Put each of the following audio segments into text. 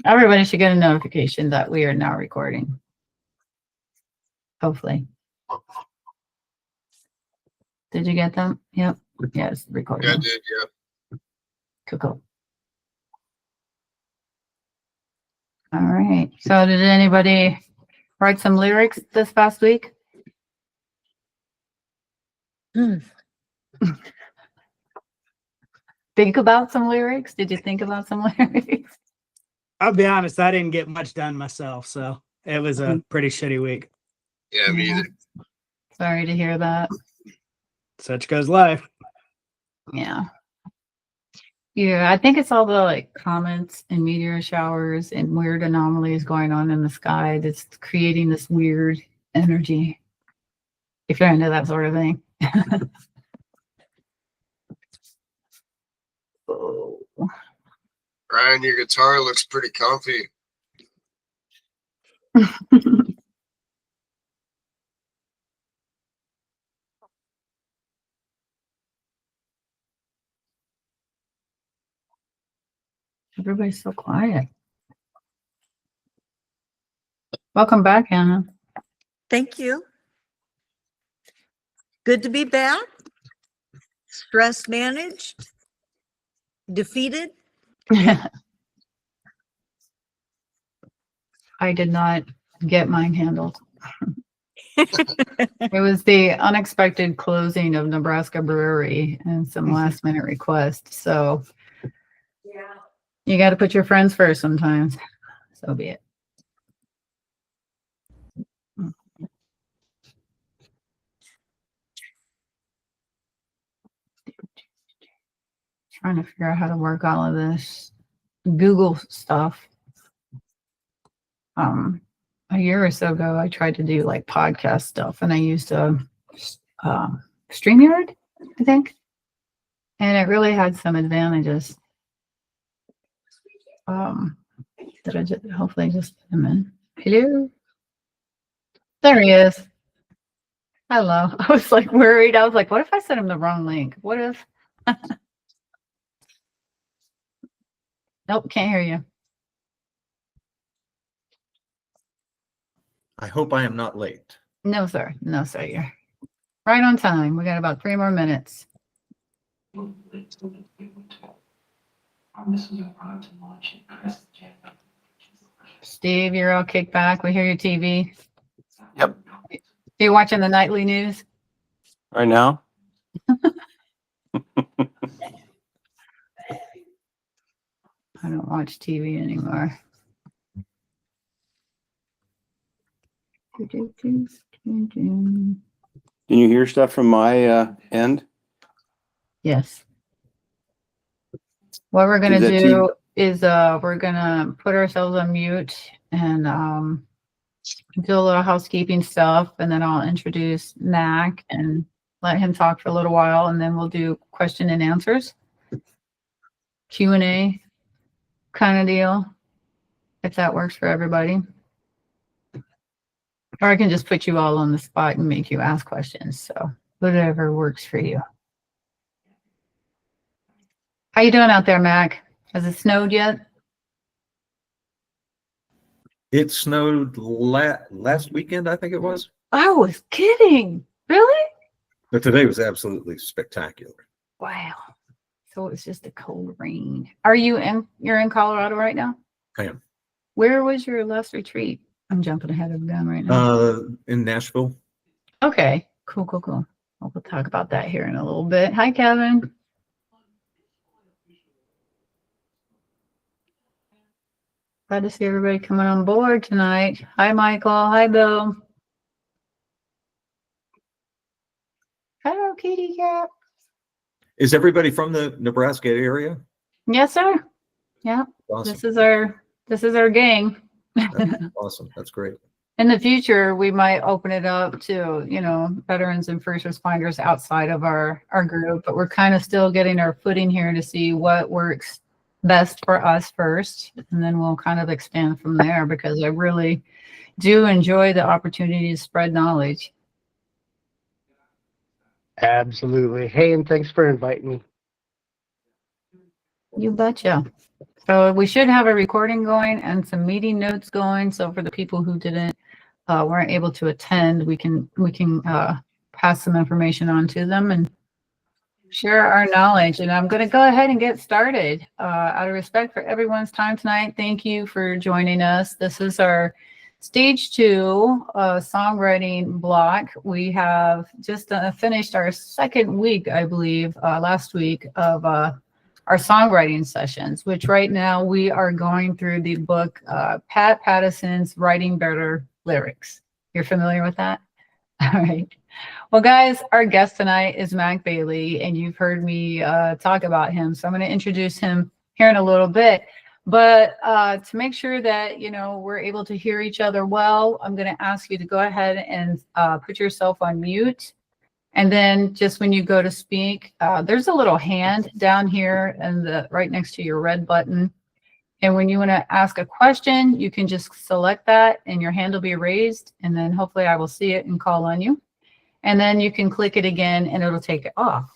Everybody should get a notification that we are now recording. Hopefully. Did you get them? Yep. Yes, recording. Yeah, I did, yeah. Cool. All right. So did anybody write some lyrics this past week? Think about some lyrics? Did you think about some lyrics? I'll be honest, I didn't get much done myself, so it was a pretty shitty week. Yeah, me either. Sorry to hear that. Such goes life. Yeah. Yeah, I think it's all the like comets and meteor showers and weird anomalies going on in the sky that's creating this weird energy. If you're into that sort of thing. Oh. Ryan, your guitar looks pretty comfy. Everybody's so quiet. Welcome back, Hannah. Thank you. Good to be back. Stress managed. Defeated. I did not get mine handled. It was the unexpected closing of Nebraska Brewery and some last minute requests. So yeah, you got to put your friends first sometimes. So be it. Trying to figure out how to work all of this Google stuff. A year or so ago, I tried to do like podcast stuff, and I used a StreamYard, I think, and it really had some advantages. That I just hopefully just put them in. Hello, there he is. Hello. I was like worried. I was like, what if I sent him the wrong link? What if? Nope, can't hear you. I hope I am not late. No, sir. No, sir. You're right on time. We got about 3 more minutes. Steve, you're all kicked back. We hear your TV. Yep. You watching the nightly news? Right now? I don't watch TV anymore. Can you hear stuff from my end? Yes. What we're going to do is we're going to put ourselves on mute and do a little housekeeping stuff, and then I'll introduce Mac and let him talk for a little while, and then we'll do question and answers, Q&A kind of deal, if that works for everybody. Or I can just put you all on the spot and make you ask questions. So whatever works for you. How you doing out there, Mac? Has it snowed yet? It snowed last weekend, I think it was. I was kidding. Really? But today was absolutely spectacular. Wow. So it's just a cold rain. You're in Colorado right now? I am. Where was your last retreat? I'm jumping ahead of the gun right now. In Nashville. Okay. Cool. We'll talk about that here in a little bit. Hi, Kevin. Glad to see everybody coming on board tonight. Hi, Michael. Hi, Bill. Hello, kitty cat. Is everybody from the Nebraska area? Yes, sir. Yeah. Awesome. This is our gang. That's awesome. That's great. In the future, we might open it up to, veterans and first responders outside of our group, but we're kind of still getting our footing here to see what works best for us first, and then we'll kind of expand from there, because I really do enjoy the opportunity to spread knowledge. Absolutely. Hey, and thanks for inviting me. You betcha. So we should have a recording going and some meeting notes going. So for the people who weren't able to attend, we can pass some information on to them and share our knowledge. And I'm going to go ahead and get started. Out of respect for everyone's time tonight, thank you for joining us. This is our stage 2 songwriting block. We have just finished our second week, I believe, last week of our songwriting sessions, which right now we are going through the book Pat Patterson's Writing Better Lyrics. You're familiar with that? All right. Well, guys, our guest tonight is Mack Bailey, and you've heard me talk about him. So I'm going to introduce him here in a little bit. But to make sure that, we're able to hear each other well, I'm going to ask you to go ahead and put yourself on mute. And then just when you go to speak, there's a little hand down here and right next to your red button. And when you want to ask a question, you can just select that and your hand will be raised. And then hopefully I will see it and call on you. And then you can click it again and it'll take it off.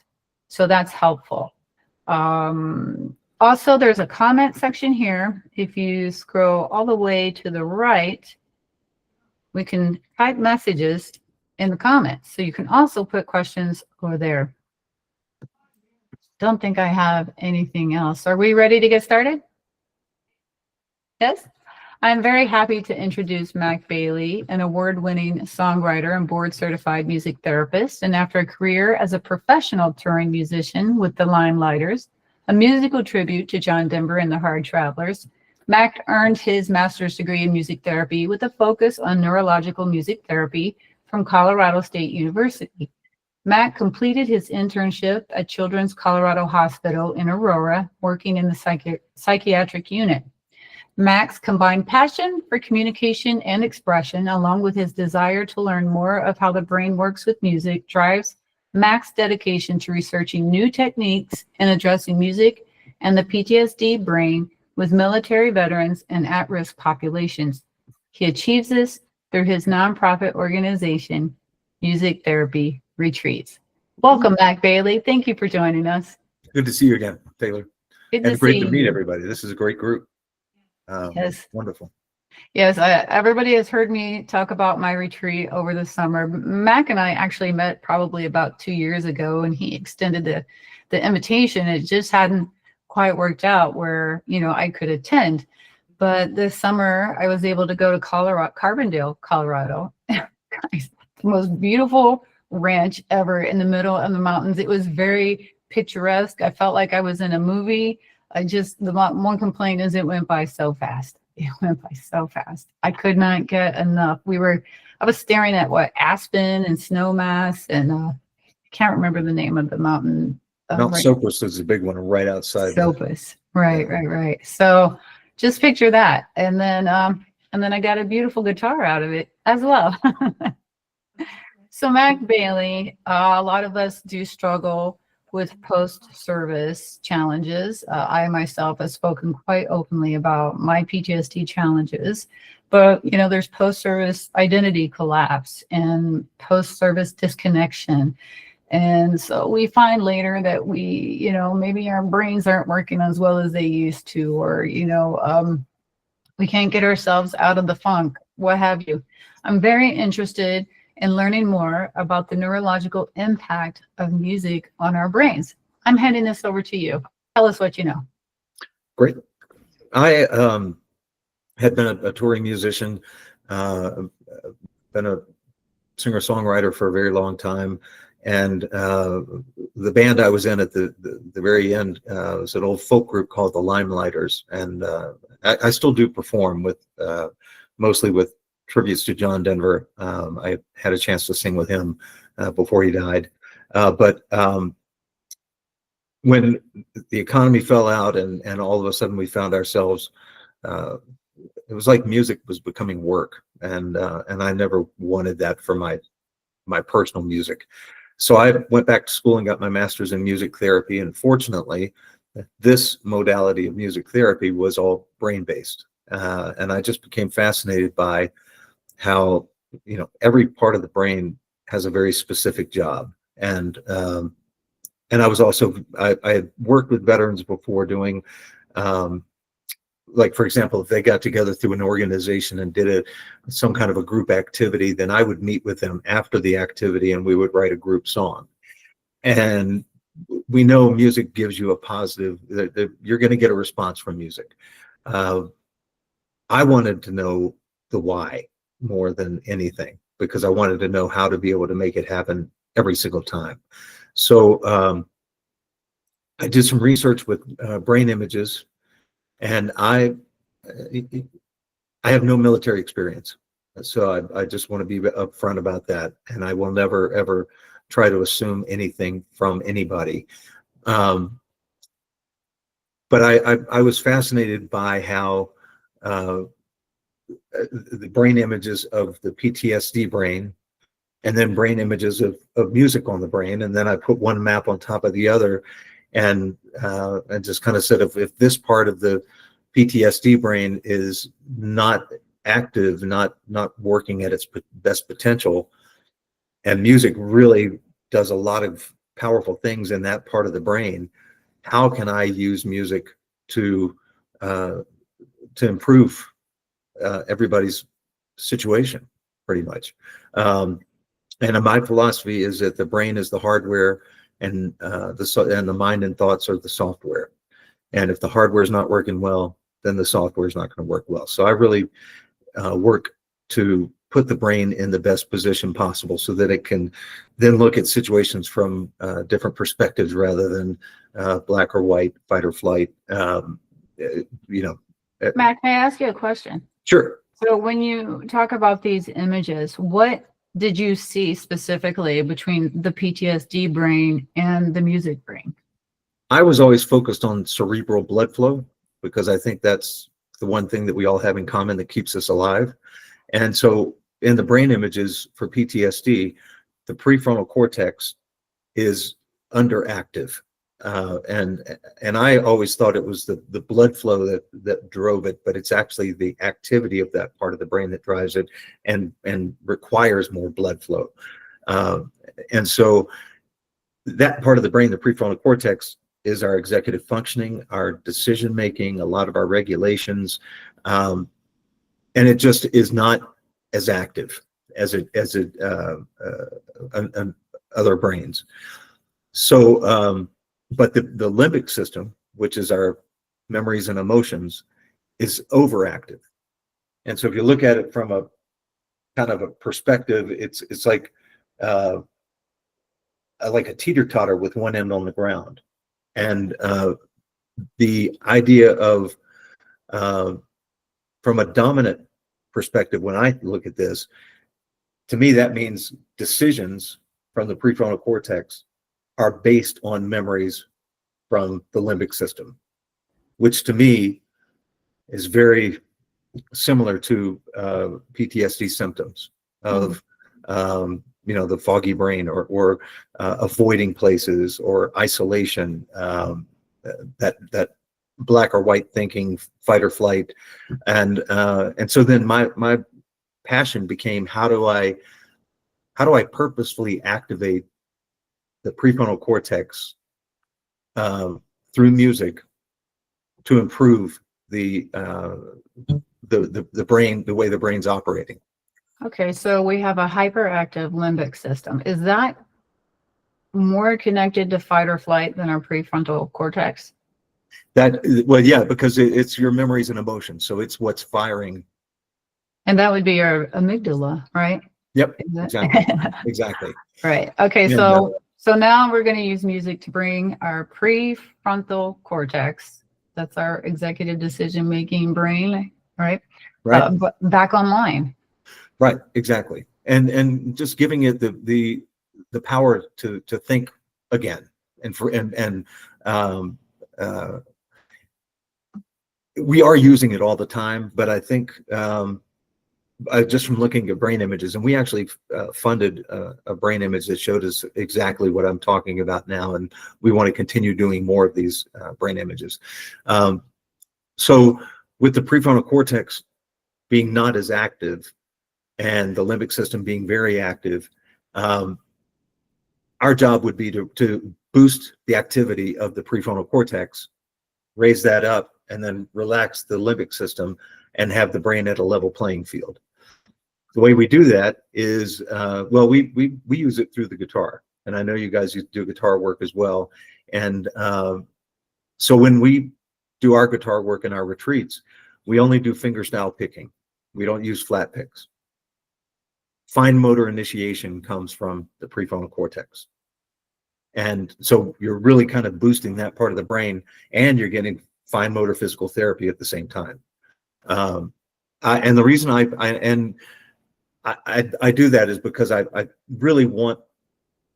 So that's helpful. Also, there's a comment section here. If you scroll all the way to the right, we can type messages in the comments. So you can also put questions over there. Don't think I have anything else. Are we ready to get started? Yes? I'm very happy to introduce Mack Bailey, an award-winning songwriter and board-certified music therapist. And after a career as a professional touring musician with the Limeliters, a musical tribute to John Denver and the Hard Travelers, Mack earned his master's degree in music therapy with a focus on neurological music therapy from Colorado State University. Mack completed his internship at Children's Colorado Hospital in Aurora, working in the psychiatric unit. Mack's combined passion for communication and expression, along with his desire to learn more of how the brain works with music, drives Mack's dedication to researching new techniques in addressing music and the PTSD brain with military veterans and at-risk populations. He achieves this through his nonprofit organization, Music Therapy Retreats. Welcome, Mack Bailey. Thank you for joining us. Good to see you again, Taylor. Good to And great to see meet you. everybody. This is a great group. Yes. Wonderful. Yes, everybody has heard me talk about my retreat over the summer. Mack and I actually met probably about 2 years ago, and he extended the invitation. It just hadn't quite worked out where, I could attend. But this summer, I was able to go to Carbondale, Colorado. Guys, the most beautiful ranch ever in the middle of the mountains. It was very picturesque. I felt like I was in a movie. The one complaint is it went by so fast. It went by so fast. I could not get enough. I was staring at Aspen and Snowmass, and I can't remember the name of the mountain. Mount Sopus is a big one right outside. Sopus. Right. So just picture that. And then I got a beautiful guitar out of it as well. So Mack Bailey, a lot of us do struggle with post-service challenges. I myself have spoken quite openly about my PTSD challenges, but there's post-service identity collapse and post-service disconnection. And so we find later that we, maybe our brains aren't working as well as they used to, or, we can't get ourselves out of the funk, what have you. I'm very interested in learning more about the neurological impact of music on our brains. I'm handing this over to you. Tell us what you know. Great. I had been a touring musician, been a singer-songwriter for a very long time. And the band I was in at the very end was an old folk group called the Limeliters. And I still do perform with mostly with tributes to John Denver. I had a chance to sing with him before he died. But when the economy fell out and all of a sudden we found ourselves, it was like music was becoming work. And I never wanted that for my personal music. So I went back to school and got my master's in music therapy. And fortunately, this modality of music therapy was all brain-based. And I just became fascinated by how, every part of the brain has a very specific job. And I was also, I had worked with veterans before doing like, for example, if they got together through an organization and did some kind of a group activity, then I would meet with them after the activity and we would write a group song. And we know music gives you a positive, that you're going to get a response from music. I wanted to know the why more than anything, because I wanted to know how to be able to make it happen every single time. So I did some research with brain images, and I have no military experience. So I just want to be upfront about that. And I will never, ever try to assume anything from anybody. But I was fascinated by how the brain images of the PTSD brain, and then brain images of music on the brain. And then I put one map on top of the other, and just kind of said, if this part of the PTSD brain is not active, not working at its best potential, and music really does a lot of powerful things in that part of the brain, how can I use music to improve everybody's situation, pretty much. And my philosophy is that the brain is the hardware, and the mind and thoughts are the software. And if the hardware is not working well, then the software is not going to work well. So I really work to put the brain in the best position possible so that it can then look at situations from different perspectives rather than black or white, fight or flight. Mac, may I ask you a question? Sure. So when you talk about these images, what did you see specifically between the PTSD brain and the music brain? I was always focused on cerebral blood flow, because I think that's the one thing that we all have in common that keeps us alive. And so in the brain images for PTSD, the prefrontal cortex is underactive. And I always thought it was the blood flow that drove it, but it's actually the activity of that part of the brain that drives it and requires more blood flow. And so that part of the brain, the prefrontal cortex, is our executive functioning, our decision making, a lot of our regulations, and it just is not as active as other brains. So, but the limbic system, which is our memories and emotions, is overactive. And so if you look at it from a kind of a perspective, it's like a teeter-totter with one end on the ground. And the idea of, from a dominant perspective, when I look at this, to me, that means decisions from the prefrontal cortex are based on memories from the limbic system, which to me is very similar to PTSD symptoms of, the foggy brain or avoiding places or isolation, that black or white thinking, fight or flight. And so then my passion became, how do I purposefully activate the prefrontal cortex through music to improve the brain, the way the brain's operating. Okay, so we have a hyperactive limbic system. Is that more connected to fight or flight than our prefrontal cortex? Well, yeah, because it's your memories and emotions, so it's what's firing. And that would be your amygdala, right? Yep, exactly. Right. Okay, And, so now we're going to use music to bring our prefrontal cortex, that's our executive decision making brain, right? Right. Back online. Right, exactly. And just giving it the power to think again, and we are using it all the time, but I think just from looking at brain images, and we actually funded a brain image that showed us exactly what I'm talking about now, and we want to continue doing more of these brain images. So with the prefrontal cortex being not as active and the limbic system being very active, our job would be to boost the activity of the prefrontal cortex, raise that up, and then relax the limbic system and have the brain at a level playing field. The way we do that is, well, we use it through the guitar, and I know you guys do guitar work as well. And so when we do our guitar work in our retreats, we only do fingerstyle picking. We don't use flat picks. Fine motor initiation comes from the prefrontal cortex. And so you're really kind of boosting that part of the brain, and you're getting fine motor physical therapy at the same time. And the reason I do that is because I really want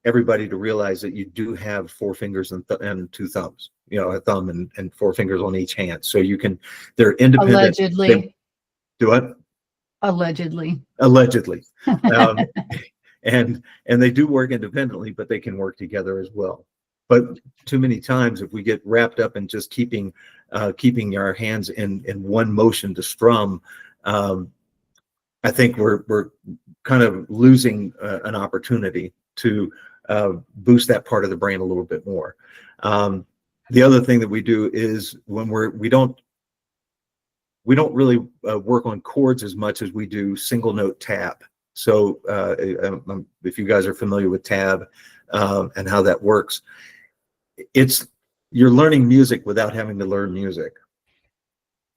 everybody to realize that you do have 4 fingers and 2 thumbs, you know, a thumb and 4 fingers on each hand. So you can, they're independent. Allegedly. Do what? Allegedly. Allegedly. And they do work independently, but they can work together as well. But too many times, if we get wrapped up in just keeping our hands in one motion to strum, I think we're kind of losing an opportunity to boost that part of the brain a little bit more. The other thing that we do is when we don't really work on chords as much as we do single note tab. So if you guys are familiar with tab and how that works, you're learning music without having to learn music.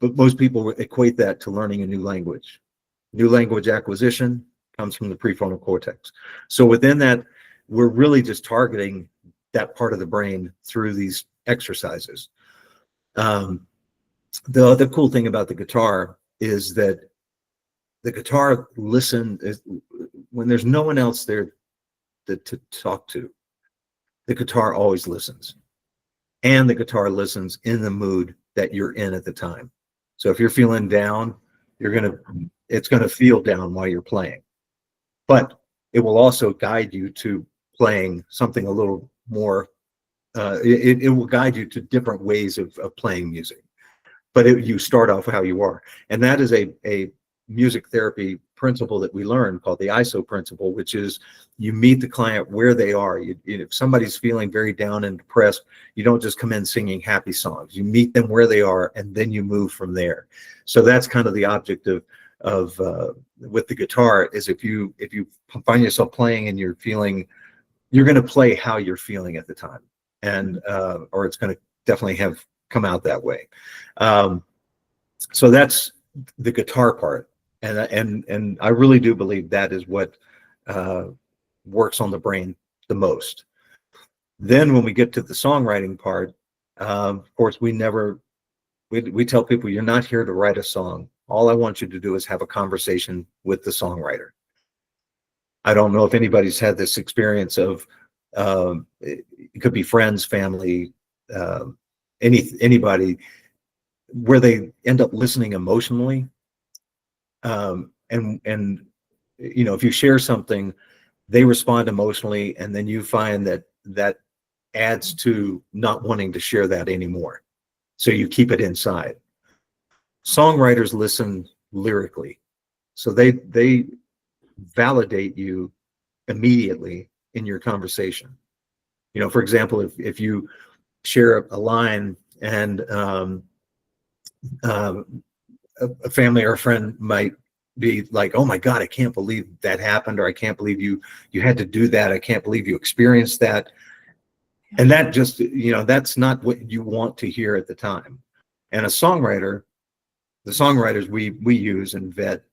But most people equate that to learning a new language. New language acquisition comes from the prefrontal cortex. So within that, we're really just targeting that part of the brain through these exercises. The other cool thing about the guitar is that the guitar when there's no one else there to talk to, the guitar always listens. And the guitar listens in the mood that you're in at the time. So if you're feeling down, it's gonna feel down while you're playing. But it will also guide you to playing something a little more, it will guide you to different ways of playing music. But you start off how you are. And that is a music therapy principle that we learned called the ISO principle, which is you meet the client where they are. If somebody's feeling very down and depressed, you don't just come in singing happy songs. You meet them where they are, and then you move from there. So that's kind of the object of with the guitar, is if you find yourself playing and you're going to play how you're feeling at the time, and or it's going to definitely have come out that way. So that's the guitar part. And I really do believe that is what works on the brain the most. Then when we get to the songwriting part, of course, we tell people, you're not here to write a song. All I want you to do is have a conversation with the songwriter. I don't know if anybody's had this experience of, it could be friends, family, anybody, where they end up listening emotionally. And you know, if you share something, they respond emotionally, and then you find that adds to not wanting to share that anymore. So you keep it inside. Songwriters listen lyrically. So they validate you immediately in your conversation. You know, for example, if you share a line and a family or a friend might be like, oh my God, I can't believe that happened, or I can't believe you had to do that. I can't believe you experienced that. And that just, you know, that's not what you want to hear at the time. And a songwriter, the songwriters we use and vet,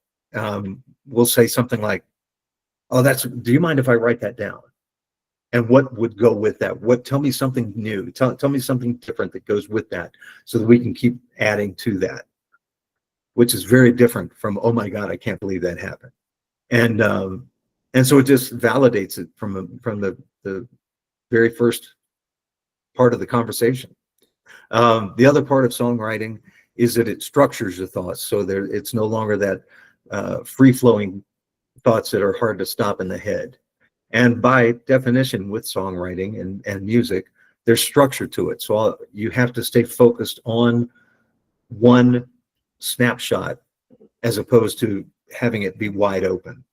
will say something like, oh, do you mind if I write that down? And what would go with that? Tell me something new. Tell me something different that goes with that, so that we can keep adding to that, which is very different from, oh my God, I can't believe that happened. And so it just validates it from the very first part of the conversation. The other part of songwriting is that it structures your thoughts, so it's no longer that free-flowing thoughts that are hard to stop in the head. And by definition, with songwriting and music, there's structure to it. So you have to stay focused on one snapshot as opposed to having it be wide open.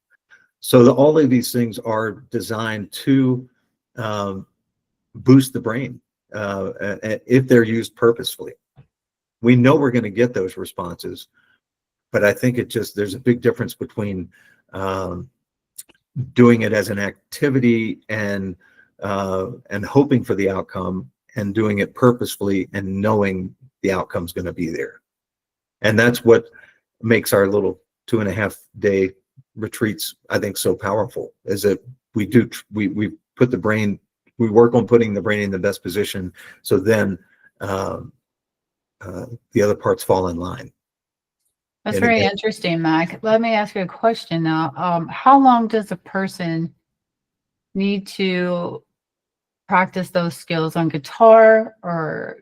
So all of these things are designed to boost the brain if they're used purposefully. we know we're going to get those responses, but I think there's a big difference between doing it as an activity and hoping for the outcome, and doing it purposefully and knowing the outcome's going to be there. And that's what makes our little 2.5 day retreats, I think, so powerful, is that we put the brain, we work on putting the brain in the best position, so then the other parts fall in line. That's And very again, interesting, Mac. Let me ask you a question now. How long does a person need to practice those skills on guitar, or,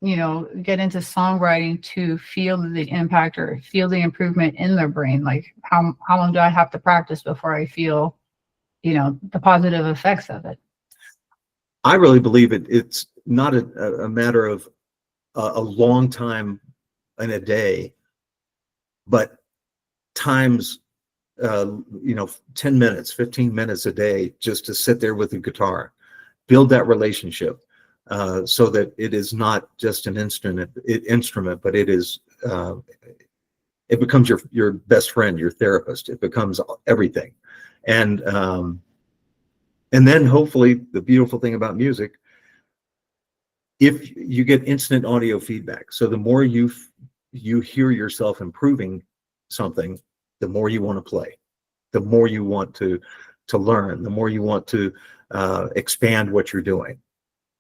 you know, get into songwriting to feel the impact or feel the improvement in their brain? Like, how long do I have to practice before I feel, you know, the positive effects of it? I really believe it's not a matter of a long time in a day, but times, 10 minutes, 15 minutes a day, just to sit there with the guitar, build that relationship, so that it is not just an instrument, but it is, it becomes your best friend, your therapist. It becomes everything. And then hopefully the beautiful thing about music, if you get instant audio feedback, so the more you hear yourself improving something, the more you want to play, the more you want to learn, the more you want to expand what you're doing.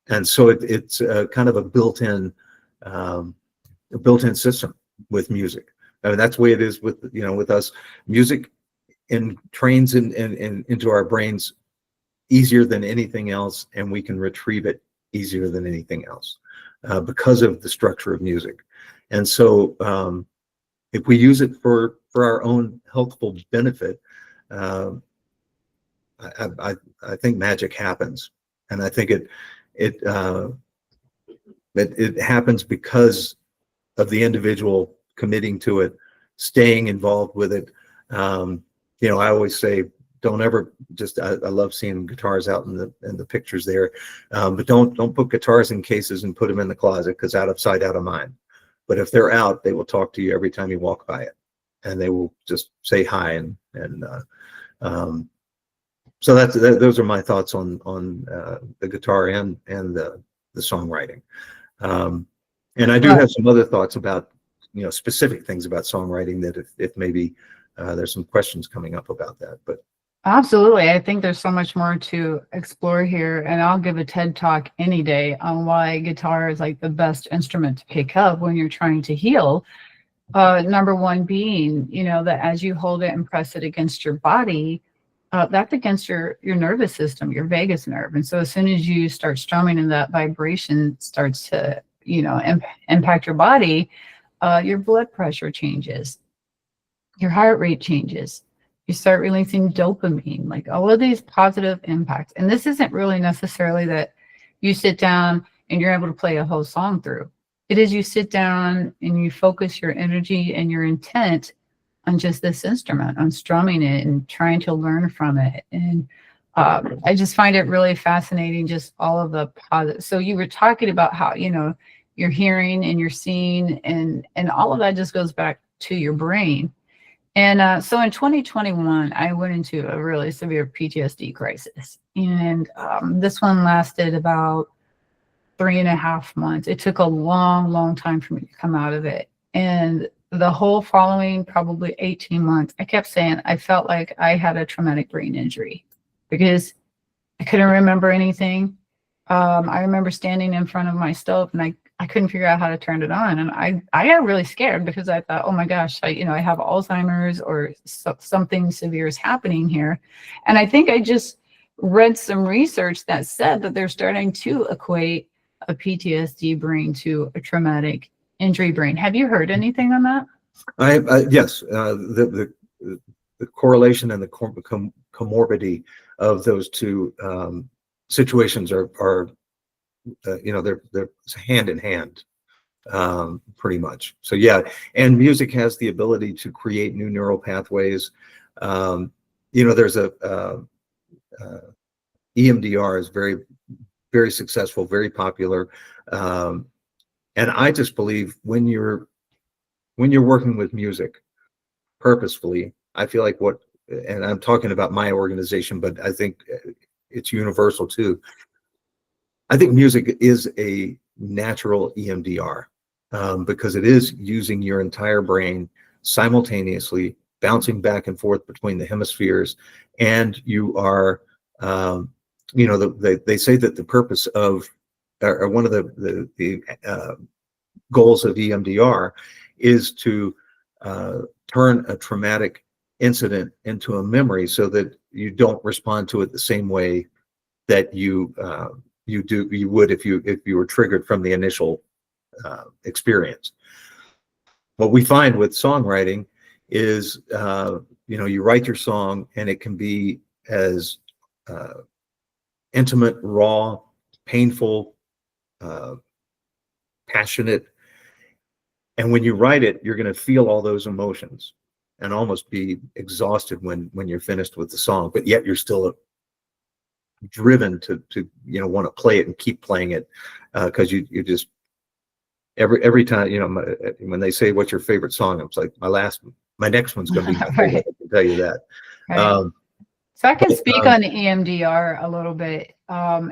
And so it's kind of a built-in system with music. I mean, that's the way it is with us. Music trains into our brains easier than anything else, and we can retrieve it easier than anything else because of the structure of music. And so if we use it for our own healthful benefit, I think magic happens. And I think it happens because of the individual committing to it, staying involved with it. I always say, don't ever I love seeing guitars out in the pictures there, but don't put guitars in cases and put them in the closet, because out of sight, out of mind. But if they're out, they will talk to you every time you walk by it, and they will just say hi. And so those are my thoughts on the guitar and the songwriting. And I do have some other thoughts about specific things about songwriting, that if maybe there's some questions coming up about that. But Absolutely. I think there's so much more to explore here, and I'll give a TED talk any day on why guitar is like the best instrument to pick up when you're trying to heal. Number one being, that as you hold it and press it against your body, that's against your nervous system, your vagus nerve. And so as soon as you start strumming and that vibration starts to, impact your body, your blood pressure changes, your heart rate changes. You start releasing dopamine, like all of these positive impacts. And this isn't really necessarily that you sit down and you're able to play a whole song through. It is you sit down and you focus your energy and your intent on just this instrument, on strumming it and trying to learn from it. And I just find it really fascinating, just all of the positive. So you were talking about how, you're hearing and you're seeing, and all of that just goes back to your brain. And so in 2021, I went into a really severe PTSD crisis. And this one lasted about 3.5 months. It took a long, long time for me to come out of it. And the whole following probably 18 months, I kept saying I felt like I had a traumatic brain injury because I couldn't remember anything. I remember standing in front of my stove and I couldn't figure out how to turn it on. And I got really scared because I thought, oh my gosh, I have Alzheimer's or something severe is happening here. And I think I just read some research that said that they're starting to equate a PTSD brain to a traumatic injury brain. Have you heard anything on that? Yes, the correlation and the comorbidity of those two situations are they're hand in hand, pretty much. So yeah, and music has the ability to create new neural pathways. There's EMDR is very, very successful, very popular. And I just believe when you're working with music purposefully, I feel like and I'm talking about my organization, but I think it's universal too. I think music is a natural EMDR, because it is using your entire brain simultaneously, bouncing back and forth between the hemispheres, and you are, they say that the purpose of, or one of the goals of EMDR is to turn a traumatic incident into a memory, so that you don't respond to it the same way that you would if you were triggered from the initial experience. What we find with songwriting is, you write your song, and it can be as intimate, raw, painful, passionate. And when you write it, you're going to feel all those emotions and almost be exhausted when you're finished with the song, but yet you're still driven to want to play it and keep playing it, because you just every time, when they say what's your favorite song, it's like my next one's going to be my favorite. I can tell you that. Right. So I can speak on EMDR a little bit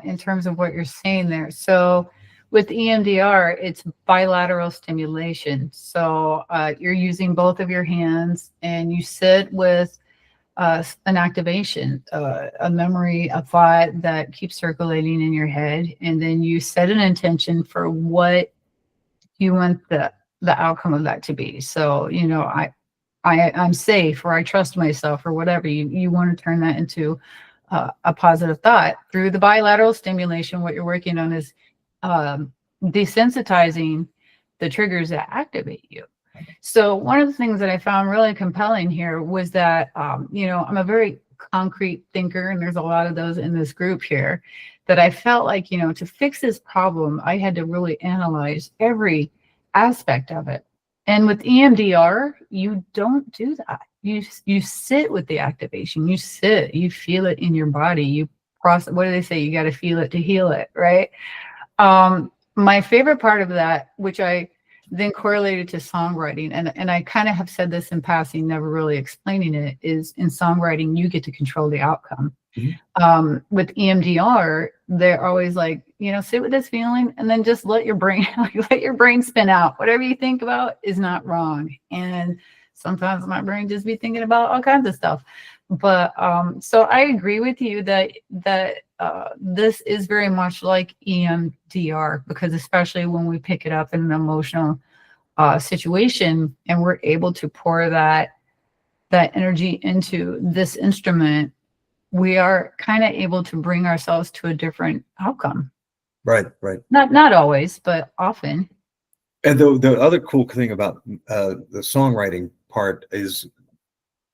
in terms of what you're saying there. So with EMDR, it's bilateral stimulation. So you're using both of your hands, and you sit with an activation, a memory, a thought that keeps circulating in your head, and then you set an intention for what you want the outcome of that to be. So, I'm safe, or I trust myself, or whatever. You want to turn that into a positive thought. Through the bilateral stimulation, what you're working on is desensitizing the triggers that activate you. So one of the things that I found really compelling here was that, I'm a very concrete thinker, and there's a lot of those in this group here, that I felt like, to fix this problem, I had to really analyze every aspect of it. And with EMDR, you don't do that. You sit with the activation. You feel it in your body. You process. What do they say? You got to feel it to heal it, right? My favorite part of that, which I then correlated to songwriting, and I kind of have said this in passing, never really explaining it, is in songwriting, you get to control the outcome. Mm-hmm. With EMDR, they're always like, sit with this feeling, and then just let your brain spin out. Whatever you think about is not wrong. And sometimes my brain just be thinking about all kinds of stuff. But so I agree with you that this is very much like EMDR, because especially when we pick it up in an emotional situation, and we're able to pour that energy into this instrument, we are kind of able to bring ourselves to a different outcome. Right. Not always, but often. And the other cool thing about the songwriting part is,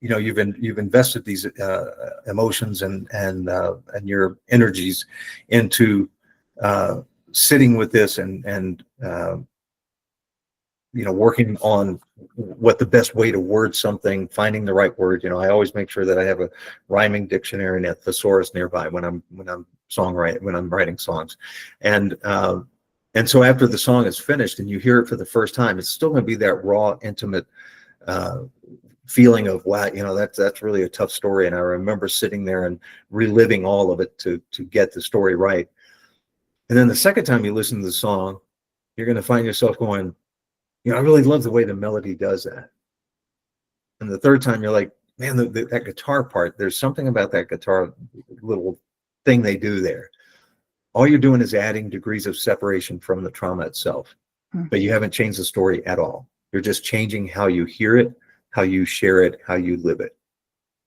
you've invested these emotions and your energies into sitting with this and working on what the best way to word something, finding the right word. I always make sure that I have a rhyming dictionary and a thesaurus nearby when I'm writing songs. And so after the song is finished and you hear it for the first time, it's still going to be that raw, intimate feeling of, wow, that's really a tough story. And I remember sitting there and reliving all of it to get the story right. And then the second time you listen to the song, you're going to find yourself going, I really love the way the melody does that. And the third time you're like, man, that guitar part, there's something about that guitar little thing they do there. All you're doing is adding degrees of separation from the trauma itself, but you haven't changed the story at all. You're just changing how you hear it, how you share it, how you live it.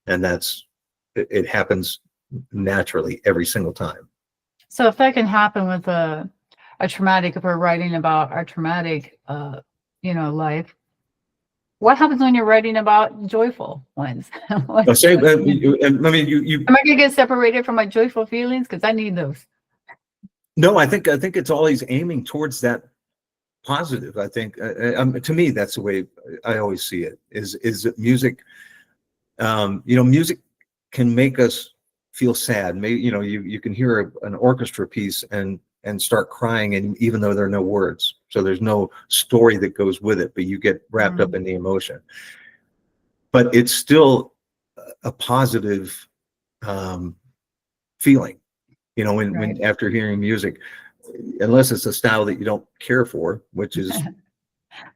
And it happens naturally every single time. So if that can happen with a traumatic, if we're writing about our traumatic, life, what happens when you're writing about joyful ones? Am I going to get separated from my joyful feelings? Because I need those. No, I think it's always aiming towards that positive. I think to me, that's the way I always see it, is that music, music can make us feel sad. Maybe, you can hear an orchestra piece and start crying, and even though there are no words. So there's no story that goes with it, but you get wrapped up in the emotion. But it's still a positive feeling, you know, when after hearing music, unless it's a style that you don't care for, which is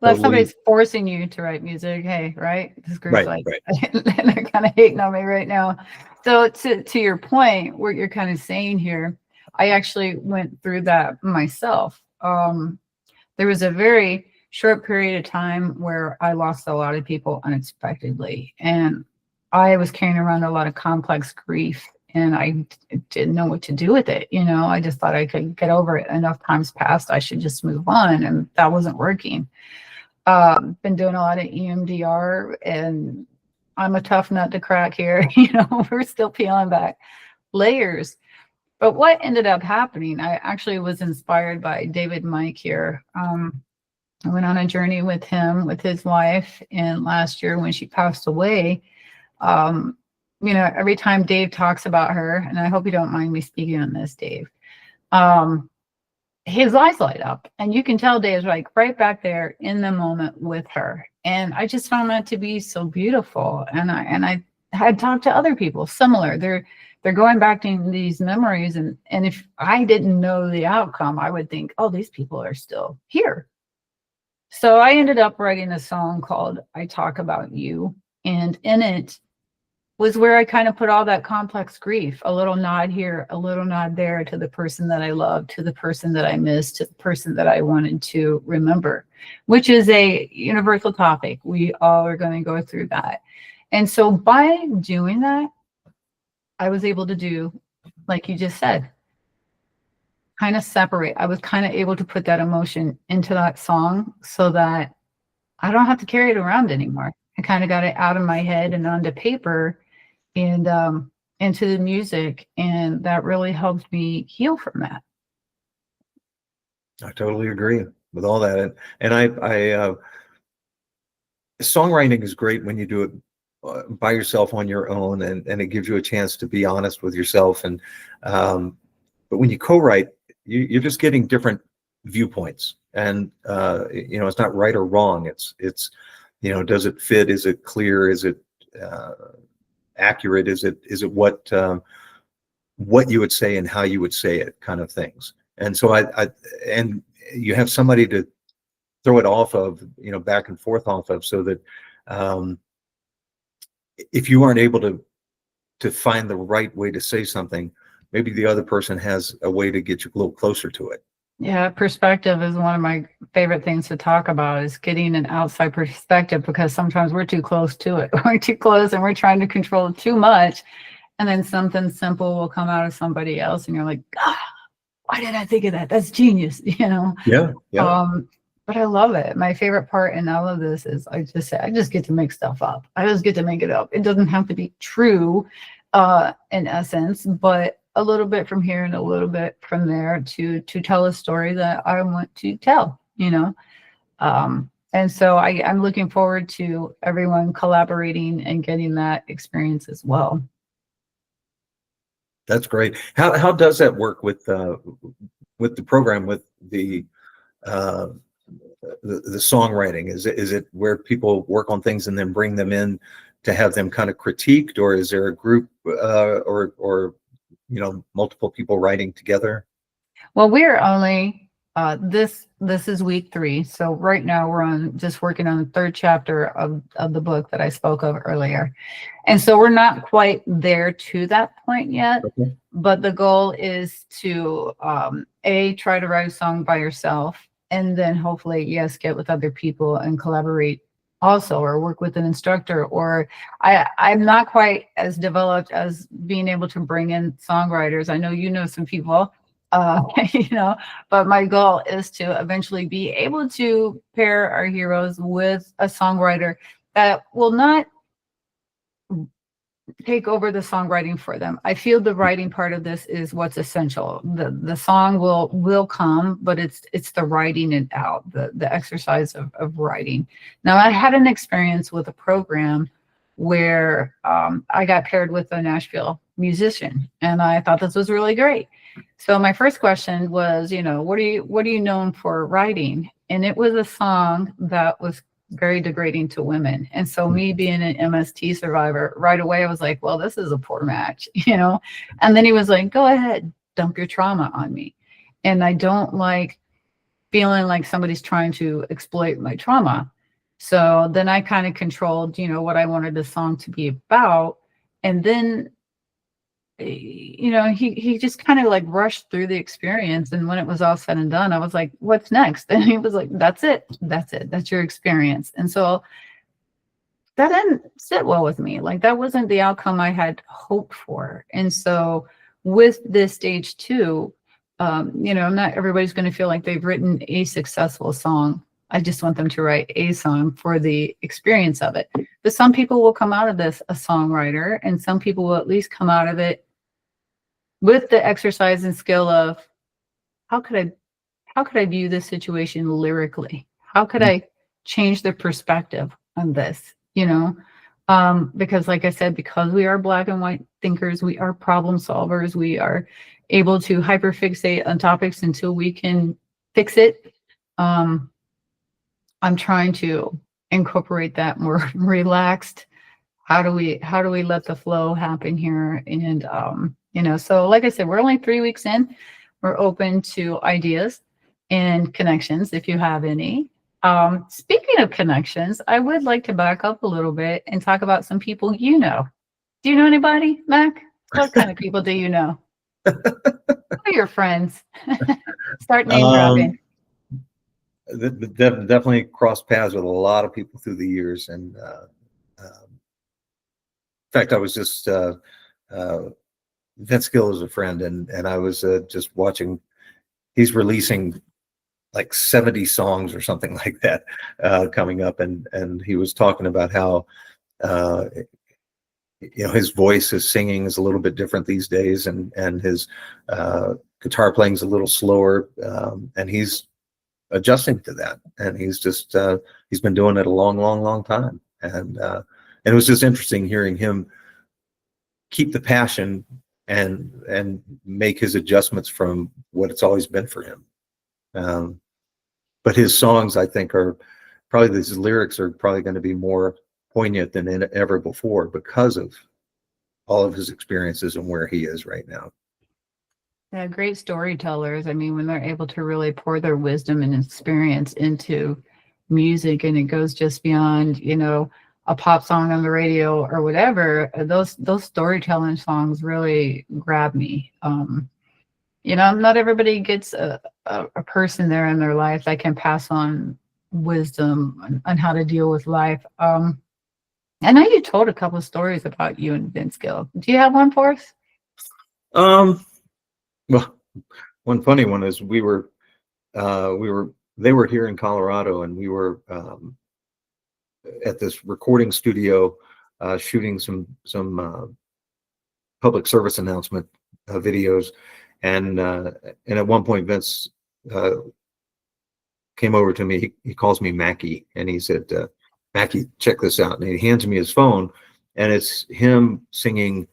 Well, if totally somebody's forcing you to write music, hey, right? This group's right. they're kind of hating on me right now. So to your point, what you're kind of saying here, I actually went through that myself. There was a very short period of time where I lost a lot of people unexpectedly, and I was carrying around a lot of complex grief, and I didn't know what to do with it. You know, I just thought I could get over it. Enough times passed, I should just move on, and that wasn't working. Been doing a lot of EMDR, and I'm a tough nut to crack here. You know, we're still peeling back layers. But what ended up happening, I actually was inspired by David Mike here. I went on a journey with him, with his wife, and last year when she passed away, you know, every time Dave talks about her, and I hope you don't mind me speaking on this, Dave, his eyes light up, and you can tell Dave's like right back there in the moment with her. And I just found that to be so beautiful. And I had talked to other people similar. They're going back to these memories, and if I didn't know the outcome, I would think, oh, these people are still here. So I ended up writing a song called I Talk About You, and in it was where I kind of put all that complex grief, a little nod here, a little nod there to the person that I loved, to the person that I missed, to the person that I wanted to remember, which is a universal topic. We all are going to go through that. And so by doing that, I was able to do, like you just said, kind of separate. I was kind of able to put that emotion into that song so that I don't have to carry it around anymore. I kind of got it out of my head and onto paper and into the music. And that really helped me heal from that. I totally agree with all that. And I songwriting is great when you do it by yourself on your own, and it gives you a chance to be honest with yourself. And but when you co-write, you're just getting different viewpoints, and you know, it's not right or wrong. It's you know, does it fit? Is it clear? Is it accurate? Is it what you would say and how you would say it, kind of things. And so and you have somebody to throw it off of, you know, back and forth off of, so that if you aren't able to find the right way to say something, maybe the other person has a way to get you a little closer to it. Yeah, perspective is one of my favorite things to talk about, is getting an outside perspective, because sometimes we're too close to it. We're too close and we're trying to control too much. And then something simple will come out of somebody else and you're like, ah, why did I think of that? That's genius, you know? Yeah. But I love it. My favorite part in all of this is I just get to make stuff up. I just get to make it up. It doesn't have to be true in essence, but a little bit from here and a little bit from there to tell a story that I want to tell, you know? And so I'm looking forward to everyone collaborating and getting that experience as well. That's great. How does that work with the program, with the songwriting? Is it where people work on things and then bring them in to have them kind of critiqued, or is there a group or you know, multiple people writing together? Well, we're only this is week 3, so right now we're just working on the 3rd chapter of the book that I spoke of earlier, and so we're not quite there to that point yet. Okay. But the goal is to try to write a song by yourself, and then hopefully, yes, get with other people and collaborate also, or work with an instructor. Or I'm not quite as developed as being able to bring in songwriters. I know you know some people, you know, but my goal is to eventually be able to pair our heroes with a songwriter that will not take over the songwriting for them. I feel the writing part of this is what's essential. The song will come, but it's the writing it out, the exercise of writing. Now, I had an experience with a program where I got paired with a Nashville musician, and I thought this was really great. So my first question was, you know, what are you known for writing? and it was a song that was very degrading to women. And so me being an MST survivor, right away I was like, well, this is a poor match, you know? And then he was like, go ahead, dump your trauma on me. And I don't like feeling like somebody's trying to exploit my trauma. So then I kind of controlled, you know, what I wanted the song to be about. And then, you know, he just kind of like rushed through the experience. And when it was all said and done, I was like, what's next? And he was like, that's it. That's it. That's your experience. And so that didn't sit well with me. Like that wasn't the outcome I had hoped for. And so with this stage 2, you know, not everybody's going to feel like they've written a successful song. I just want them to write a song for the experience of it. But some people will come out of this a songwriter, and some people will at least come out of it with the exercise and skill of how could I view this situation lyrically? How could I change the perspective on this? You know, because like I said, because we are black and white thinkers, we are problem solvers. We are able to hyperfixate on topics until we can fix it. I'm trying to incorporate that more relaxed. How do we let the flow happen here? And you know, so like I said, we're only 3 weeks in. We're open to ideas and connections if you have any. Speaking of connections, I would like to back up a little bit and talk about some people you know. Do you know anybody, Mac? What kind of people do you know? Who are your friends? Start name dropping. Definitely crossed paths with a lot of people through the years, and in fact, I was just Vince Gill is a friend, and I was just watching. He's releasing like 70 songs or something like that coming up, and he was talking about how you know, his voice, his singing is a little bit different these days, and his guitar playing is a little slower, and he's adjusting to that, and he's just he's been doing it a long time, and it was just interesting hearing him keep the passion and make his adjustments from what it's always been for him. But his songs, I think, are probably, his lyrics are probably going to be more poignant than ever before because of all of his experiences and where he is right now. Yeah, great storytellers. I mean, when they're able to really pour their wisdom and experience into music, and it goes just beyond, you know, a pop song on the radio or whatever, those storytelling songs really grab me. You know, not everybody gets a person there in their life that can pass on wisdom on how to deal with life. I know you told a couple of stories about you and Vince Gill. Do you have one for us? Well, one funny one is they were here in Colorado, and we were at this recording studio shooting some public service announcement videos, and at one point Vince came over to me. He calls me Mackie, and he said, Mackie, check this out. And he hands me his phone, and it's him singing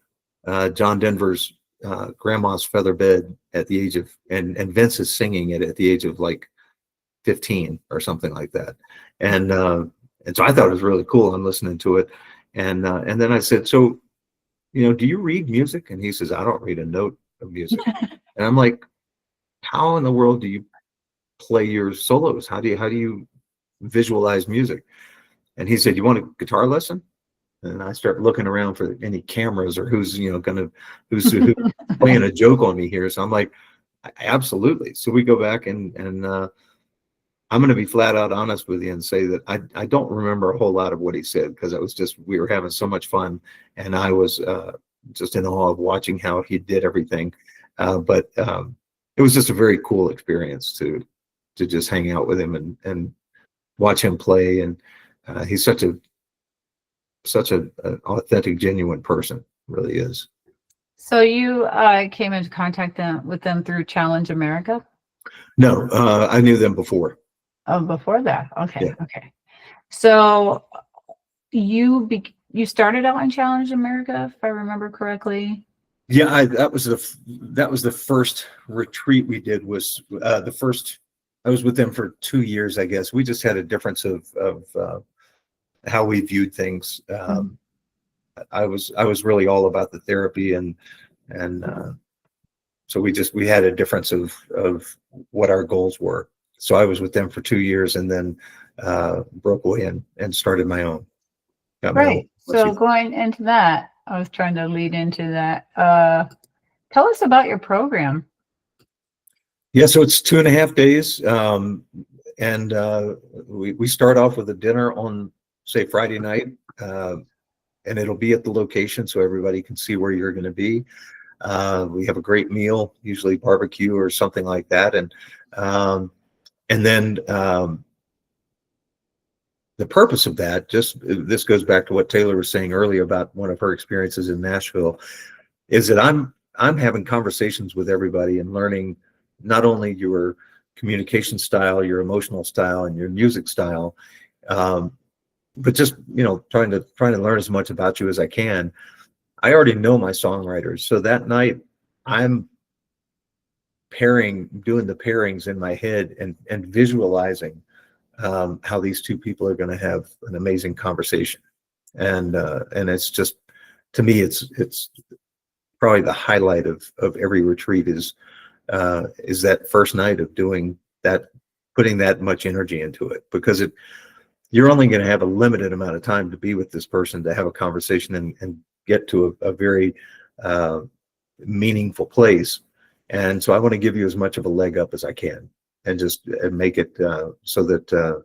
John Denver's Grandma's Feather Bed at the age of, and Vince is singing it at the age of like 15 or something like that. And so I thought it was really cool. I'm listening to it. And then I said, so, you know, do you read music? And he says, I don't read a note of music. And I'm like, how in the world do you play your solos? How do you visualize music? And he said, you want a guitar lesson? And I start looking around for any cameras or who's who's playing a joke on me here. So I'm like, absolutely. So we go back, and I'm going to be flat out honest with you and say that I don't remember a whole lot of what he said, because we were having so much fun, and I was just in awe of watching how he did everything. But it was just a very cool experience to just hang out with him and watch him play. And he's such an authentic, genuine person, really is. So you came into contact with them through Challenge America? No, I knew them before. Oh, before that. Okay. Yeah. Okay. So you started out in Challenge America, if I remember correctly. Yeah, that was the first retreat we did. Was the first I was with them for 2 years, I guess. We just had a difference of how we viewed things. I was really all about the therapy, and so we had a difference of what our goals were. So I was with them for 2 years, and then broke away and started my own. Got my own. Right. So going into that, I was trying to lead into that. Tell us about your program. Yeah, so it's 2.5 days, and we start off with a dinner on, say, Friday night, and it'll be at the location so everybody can see where you're going to be. We have a great meal, usually barbecue or something like that, and then the purpose of that, this goes back to what Taylor was saying earlier about one of her experiences in Nashville, is that I'm having conversations with everybody and learning not only your communication style, your emotional style, and your music style, but just, trying to learn as much about you as I can. I already know my songwriters, so that night I'm doing the pairings in my head and visualizing how these two people are going to have an amazing conversation, and it's just, to me, it's probably the highlight of every retreat is that first night of doing that, putting that much energy into it, because you're only going to have a limited amount of time to be with this person, to have a conversation and get to a very meaningful place. And so I want to give you as much of a leg up as I can, and just make it so that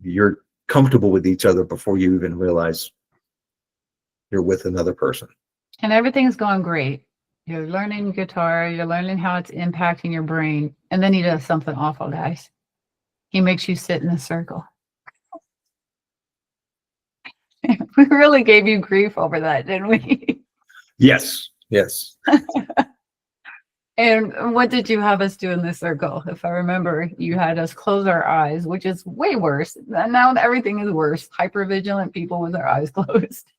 you're comfortable with each other before you even realize you're with another person. And everything's going great. You're learning guitar, you're learning how it's impacting your brain, and then he does something awful, guys. He makes you sit in a circle. We really gave you grief over that, didn't we? Yes. And what did you have us do in the circle? If I remember, you had us close our eyes, which is way worse. And now everything is worse. Hypervigilant people with their eyes closed.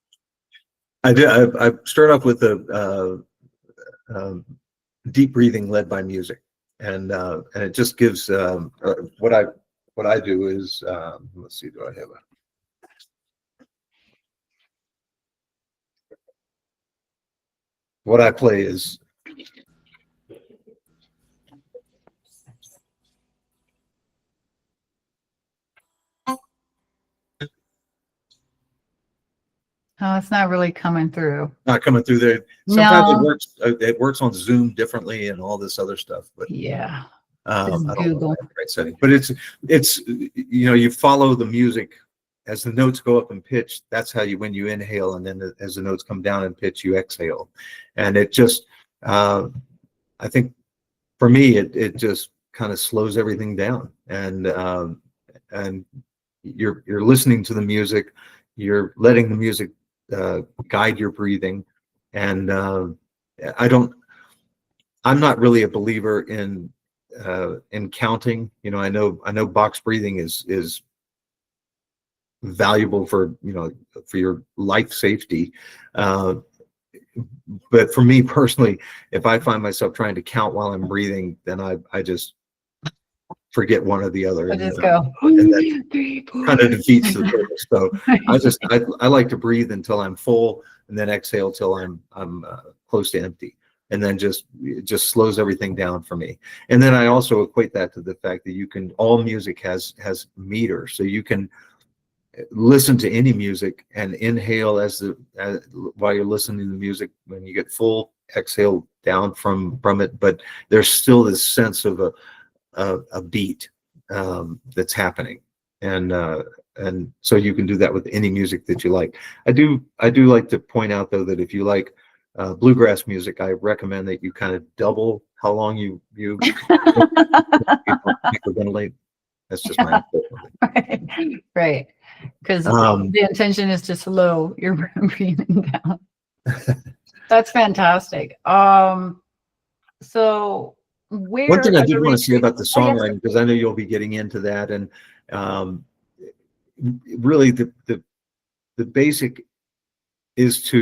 I did. I start off with a deep breathing led by music, and it just gives what I do is, let's see, do I have what I play is Oh, it's not really coming through. not coming through there. Sometimes No. it works on Zoom differently and all this other stuff, but Yeah. I It's don't know Google. if I have the right setting. But it's you follow the music as the notes go up in pitch. That's how when you inhale, and then as the notes come down in pitch, you exhale. And it just I think for me it just kind of slows everything down, and you're listening to the music, you're letting the music guide your breathing, and I'm not really a believer in counting. I know box breathing is valuable for your life safety, but for me personally, if I find myself trying to count while I'm breathing, then I just forget one or the other. I just go, and that kind of defeats the purpose. So I like to breathe until I'm full, and then exhale till I'm close to empty, and then it just slows everything down for me. And then I also equate that to the fact that all music has meters, so you can listen to any music and inhale while you're listening to the music. When you get full, exhale down from it, but there's still this sense of a beat that's happening, and so you can do that with any music that you like. I do like to point out, though, that if you like bluegrass music, I recommend that you kind of double how long you hyperventilate. That's just my opinion. Right. Because the intention is to slow your breathing down. That's fantastic. So one thing I did want to say about the songwriting, because I know you'll be getting into that, and really the basic is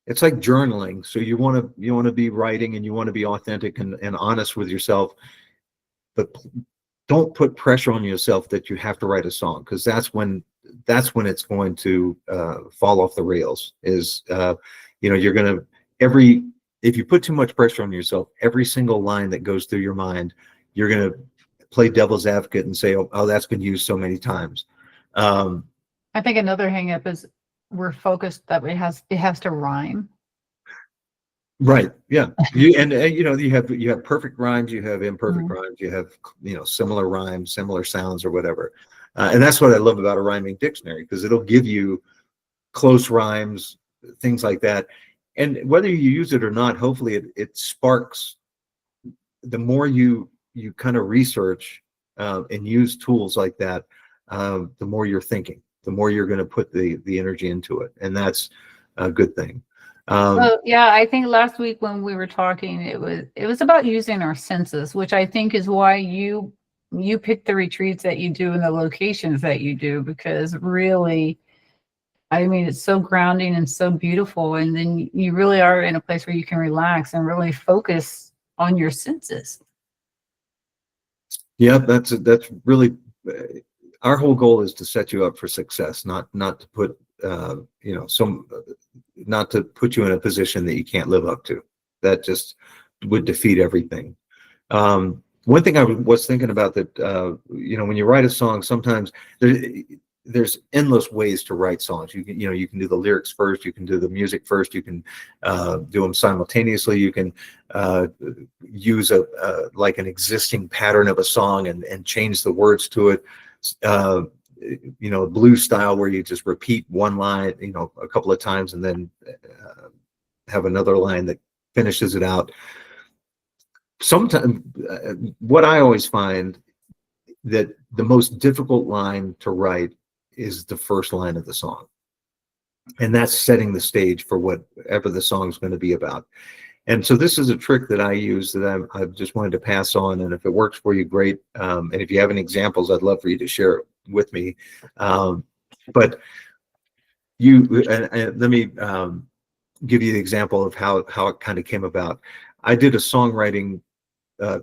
it's like journaling. So you want to be writing, and you want to be authentic and honest with yourself. but don't put pressure on yourself that you have to write a song, because that's when it's going to fall off the rails. Is you're gonna if you put too much pressure on yourself, every single line that goes through your mind, you're gonna play devil's advocate and say, oh, that's been used so many times. I think another hang up is we're focused that it has to rhyme. Right. Yeah. You have perfect rhymes, you have imperfect rhymes, you have similar rhymes, similar sounds, or whatever. And that's what I love about a rhyming dictionary, because it'll give you close rhymes, things like that. And whether you use it or not, hopefully it sparks. The more you kind of research and use tools like that, the more you're thinking, the more you're going to put the energy into it, and that's a good thing. Well, yeah, I think last week when we were talking, it was about using our senses, which I think is why you pick the retreats that you do and the locations that you do, because really, I mean, it's so grounding and so beautiful, and then you really are in a place where you can relax and really focus on your senses. Yeah, that's really our whole goal is to set you up for success, not to put not to put you in a position that you can't live up to. That just would defeat everything. One thing I was thinking about that, when you write a song, sometimes there's endless ways to write songs. You can do the lyrics first, you can do the music first, you can do them simultaneously. You can use like an existing pattern of a song and change the words to it. Blues style, where you just repeat one line, a couple of times, and then have another line that finishes it out. Sometimes, what I always find that the most difficult line to write is the first line of the song, and that's setting the stage for whatever the song is going to be about. And so this is a trick that I use that I just wanted to pass on, and if it works for you, great. And if you have any examples, I'd love for you to share it with me. But let me give you the example of how it kind of came about. I did a songwriting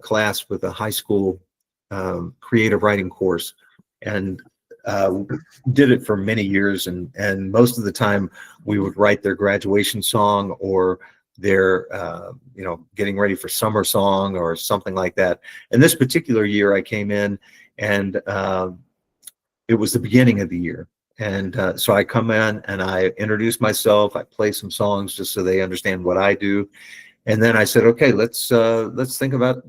class with a high school creative writing course, and did it for many years. And most of the time we would write their graduation song, or their getting ready for summer song, or something like that. And this particular year I came in, and it was the beginning of the year. And so I come in and I introduce myself, I play some songs just so they understand what I do. And then I said, okay, let's think about,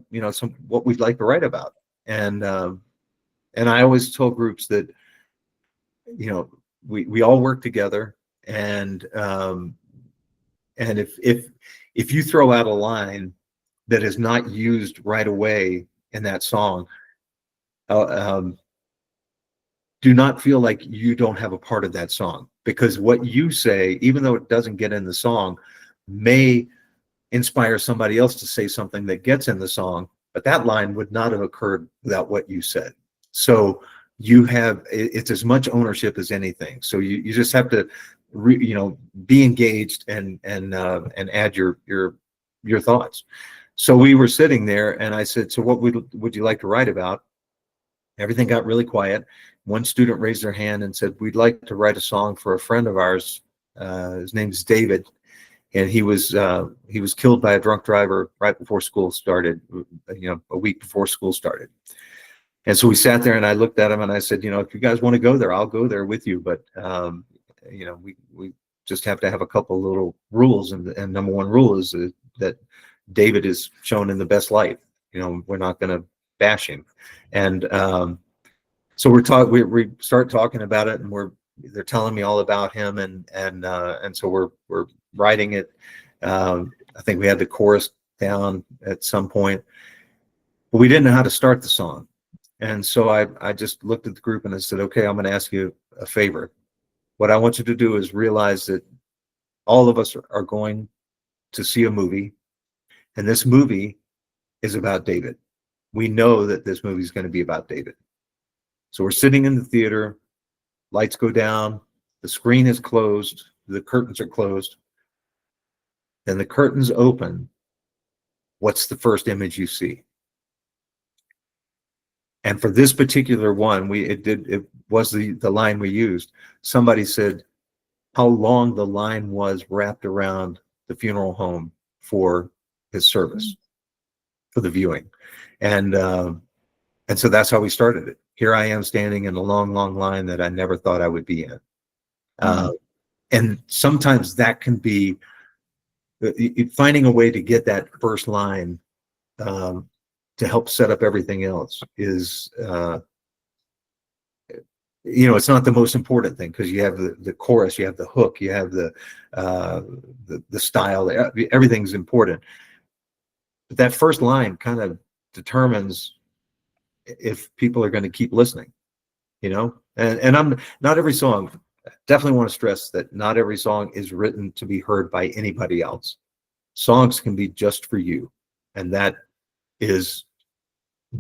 what we'd like to write about. And I always tell groups that, we all work together, and if you throw out a line that is not used right away in that song, do not feel like you don't have a part of that song, because what you say, even though it doesn't get in the song, may inspire somebody else to say something that gets in the song, but that line would not have occurred without what you said. So it's as much ownership as anything. So you just have to be engaged and add your thoughts. So we were sitting there, and I said, so what would you like to write about? Everything got really quiet. One student raised their hand and said, we'd like to write a song for a friend of ours. His name is David, and he was killed by a drunk driver right before school started, a week before school started. And so we sat there, and I looked at him and I said, if you guys want to go there, I'll go there with you. But, we just have to have a couple little rules. And number one rule is that David is shown in the best light. We're not going to bash him. And so we start talking about it, and they're telling me all about him. And so we're writing it. I think we had the chorus down at some point, but we didn't know how to start the song. And so I just looked at the group and I said, okay, I'm going to ask you a favor. What I want you to do is realize that all of us are going to see a movie, and this movie is about David. We know that this movie is going to be about David. So we're sitting in the theater, lights go down, the screen is closed, the curtains are closed. Then the curtains open. What's the first image you see? And for this particular one, it was the line we used. Somebody said how long the line was wrapped around the funeral home for his service, for the viewing. And so that's how we started it. Here I am standing in a long, long line that I never thought I would be in. And sometimes that can be finding a way to get that first line to help set up everything else is, it's not the most important thing, because you have the chorus, you have the hook, you have the style, everything's important. But that first line kind of determines if people are going to keep listening, and I'm not every song. Definitely want to stress that not every song is written to be heard by anybody else. Songs can be just for you, and that is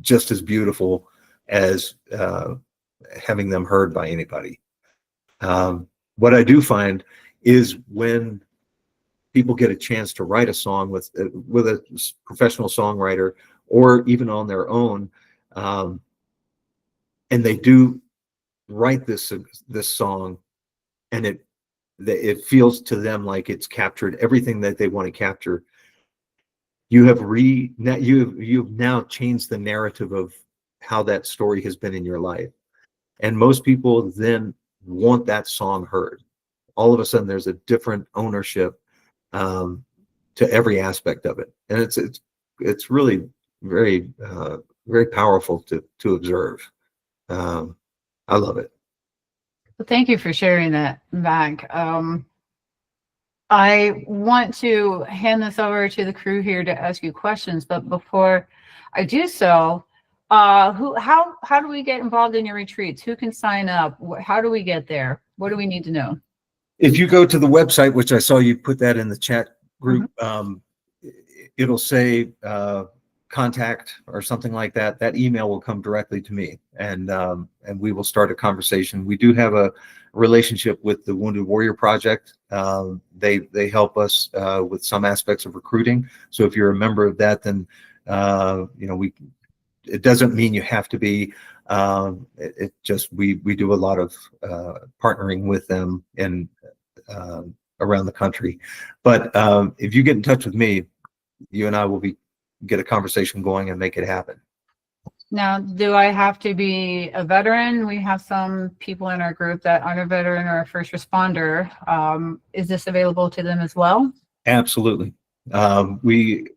just as beautiful as having them heard by anybody. What I do find is when people get a chance to write a song with a professional songwriter, or even on their own, and they do write this song, and it feels to them like it's captured everything that they want to capture. You've now changed the narrative of how that story has been in your life, and most people then want that song heard. All of a sudden, there's a different ownership to every aspect of it, and it's really very very powerful to observe. I love it. Well, thank you for sharing that, Mac. I want to hand this over to the crew here to ask you questions, but before I do so, how do we get involved in your retreats? Who can sign up? How do we get there? What do we need to know? If you go to the website, which I saw you put that in the chat group, it'll say contact or something like that. That email will come directly to me, and we will start a conversation. We do have a relationship with the Wounded Warrior Project. They help us with some aspects of recruiting. So if you're a member of that, then it doesn't mean you have to be. It just we do a lot of partnering with them in around the country. But if you get in touch with me, you and I will get a conversation going and make it happen. Now, do I have to be a veteran? We have some people in our group that aren't a veteran or a first responder. Is this available to them as well? Absolutely. We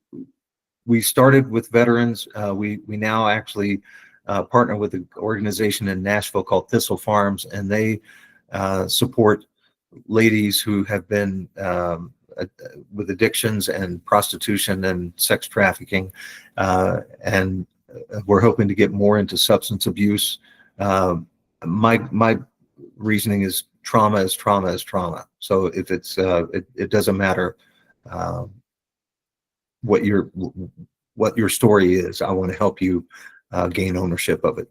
started with veterans. We now actually partner with an organization in Nashville called Thistle Farms, and they support ladies who have been with addictions and prostitution and sex trafficking, and we're hoping to get more into substance abuse. My reasoning is trauma is trauma is trauma. So if it's it doesn't matter what your story is. I want to help you gain ownership of it.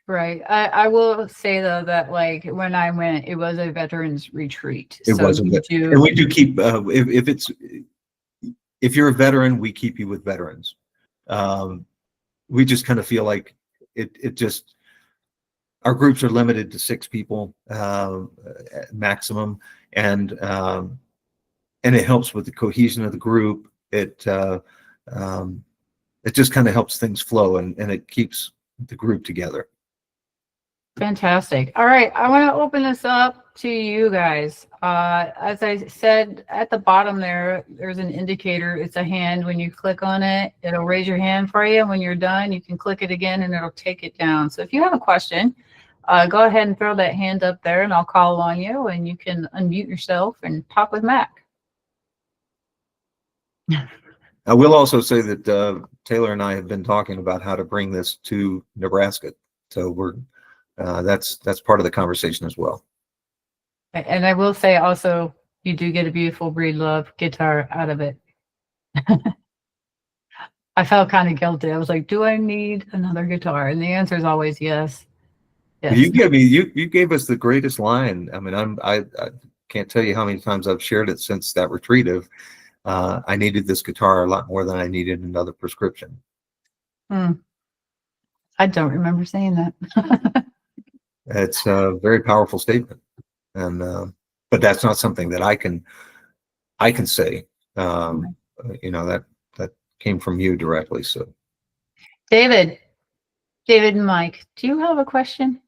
Right. I will say though that like when I went, it was a veterans retreat. It wasn't, and we do keep if you're a veteran, we keep you with veterans. We just kind of feel like it just, our groups are limited to 6 people maximum, and it helps with the cohesion of the group. It just kind of helps things flow, and it keeps the group together. Fantastic. All right, I want to open this up to you guys. As I said at the bottom there's an indicator. It's a hand. When you click on it, it'll raise your hand for you. When you're done, you can click it again and it'll take it down. So if you have a question, go ahead and throw that hand up there and I'll call on you and you can unmute yourself and talk with Mac. I will also say that Taylor and I have been talking about how to bring this to Nebraska. So we're that's part of the conversation as well. And I will say also, you do get a beautiful Breed Love guitar out of it. I felt kind of guilty. I was like, do I need another guitar? And the answer is always yes. Yes. You gave us the greatest line. I mean, I can't tell you how many times I've shared it since that retreat of I needed this guitar a lot more than I needed another prescription. I don't remember saying that. It's a very powerful statement, and but that's not something that I can say. You know, that came from you directly. So, David and Mike, do you have a question?